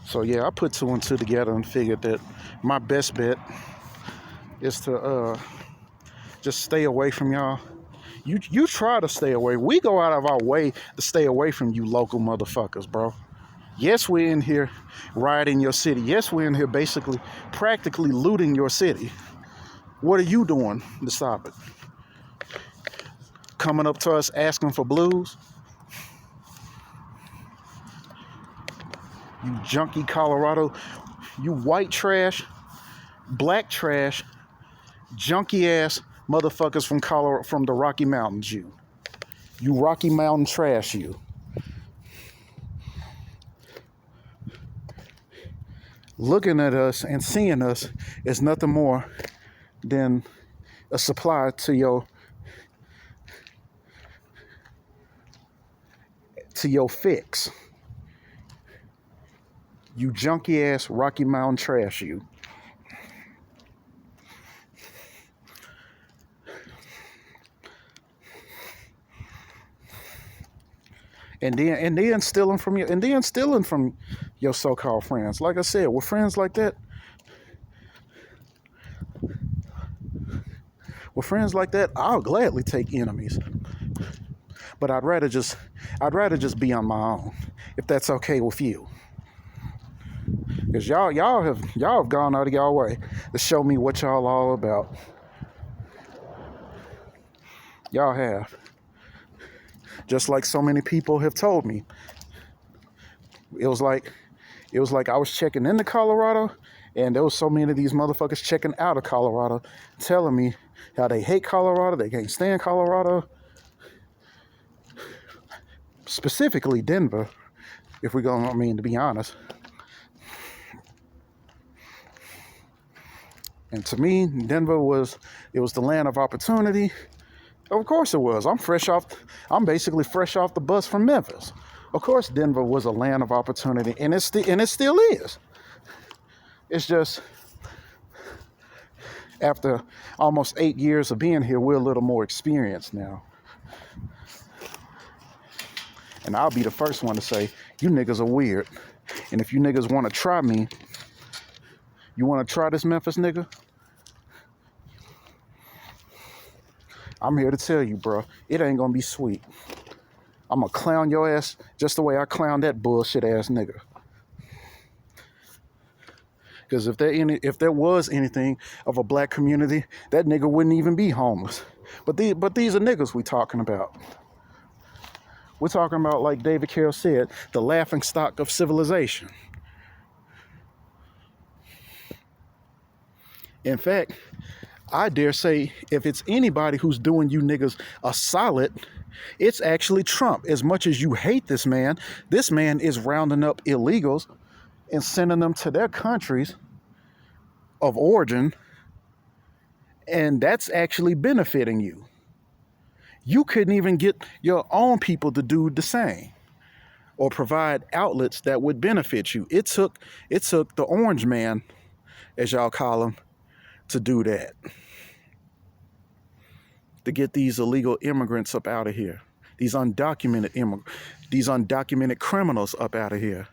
So yeah, I put 2 and 2 together and figured that my best bet is to just stay away from y'all. You try to stay away. We go out of our way to stay away from you local motherfuckers, bro. Yes, we're in here rioting your city. Yes, we're in here basically practically looting your city. What are you doing to stop it? Coming up to us asking for blues? You junky Colorado, you white trash, black trash, junky ass motherfuckers from Colorado, from the Rocky Mountains, you Rocky Mountain trash, you. Looking at us and seeing us is nothing more than a supply to your fix. You junky ass Rocky Mountain trash, you. And then stealing from your so-called friends. Like I said, with friends like that, I'll gladly take enemies. But I'd rather just be on my own, if that's okay with you. Because y'all have gone out of y'all way to show me what y'all all about. Y'all have. Just like so many people have told me. It was like I was checking into Colorado, and there was so many of these motherfuckers checking out of Colorado, telling me how they hate Colorado, they can't stand Colorado. Specifically Denver, if we're going, to be honest. And to me, Denver was the land of opportunity. Of course it was. I'm basically fresh off the bus from Memphis. Of course Denver was a land of opportunity, and it still is. It's just after almost 8 years of being here, we're a little more experienced now. And I'll be the first one to say, you niggas are weird. And if you niggas want to try me, you want to try this Memphis nigga? I'm here to tell you, bro, it ain't going to be sweet. I'm going to clown your ass just the way I clown that bullshit ass nigga. Because if there was anything of a black community, that nigga wouldn't even be homeless. But these are niggas we talking about. We're talking about, like David Carroll said, the laughing stock of civilization. In fact, I dare say, if it's anybody who's doing you niggas a solid, it's actually Trump. As much as you hate this man is rounding up illegals and sending them to their countries of origin, and that's actually benefiting you. You couldn't even get your own people to do the same or provide outlets that would benefit you. It took the orange man, as y'all call him, to do that. To get these illegal immigrants up out of here. These undocumented criminals up out of here.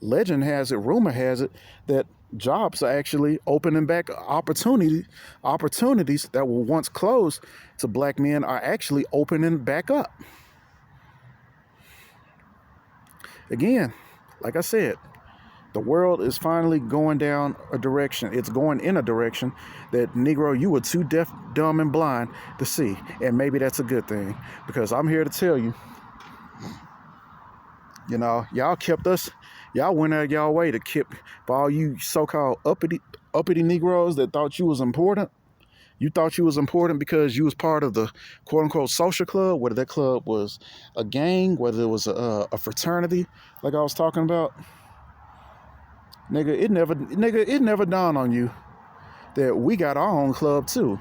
Legend has it, rumor has it, that jobs are actually opening back opportunities that were once closed to black men are actually opening back up. Again, like I said, the world is finally going down a direction. It's going in a direction that, Negro, you were too deaf, dumb, and blind to see. And maybe that's a good thing, because I'm here to tell you, you know, y'all went out y'all way to keep, for all you so-called uppity Negroes that thought you was important. You thought you was important because you was part of the quote-unquote social club, whether that club was a gang, whether it was a fraternity, like I was talking about. Nigga, it never dawned on you that we got our own club too.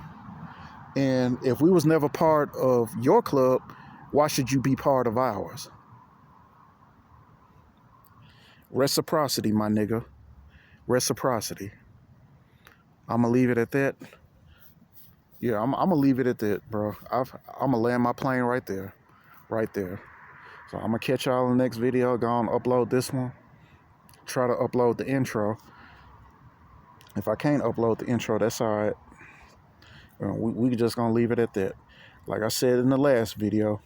And if we was never part of your club, why should you be part of ours? Reciprocity, my nigga. Reciprocity. I'm gonna leave it at that. Yeah, I'm gonna leave it at that, bro. I'm gonna land my plane right there. Right there. So I'm gonna catch y'all in the next video. Go on, upload this one. Try to upload the intro. If I can't upload the intro, that's all right. We just gonna leave it at that. Like I said in the last video,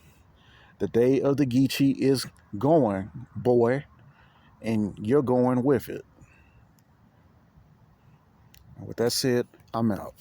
the day of the geechie is going, boy, and you're going with it. And with that said, I'm out.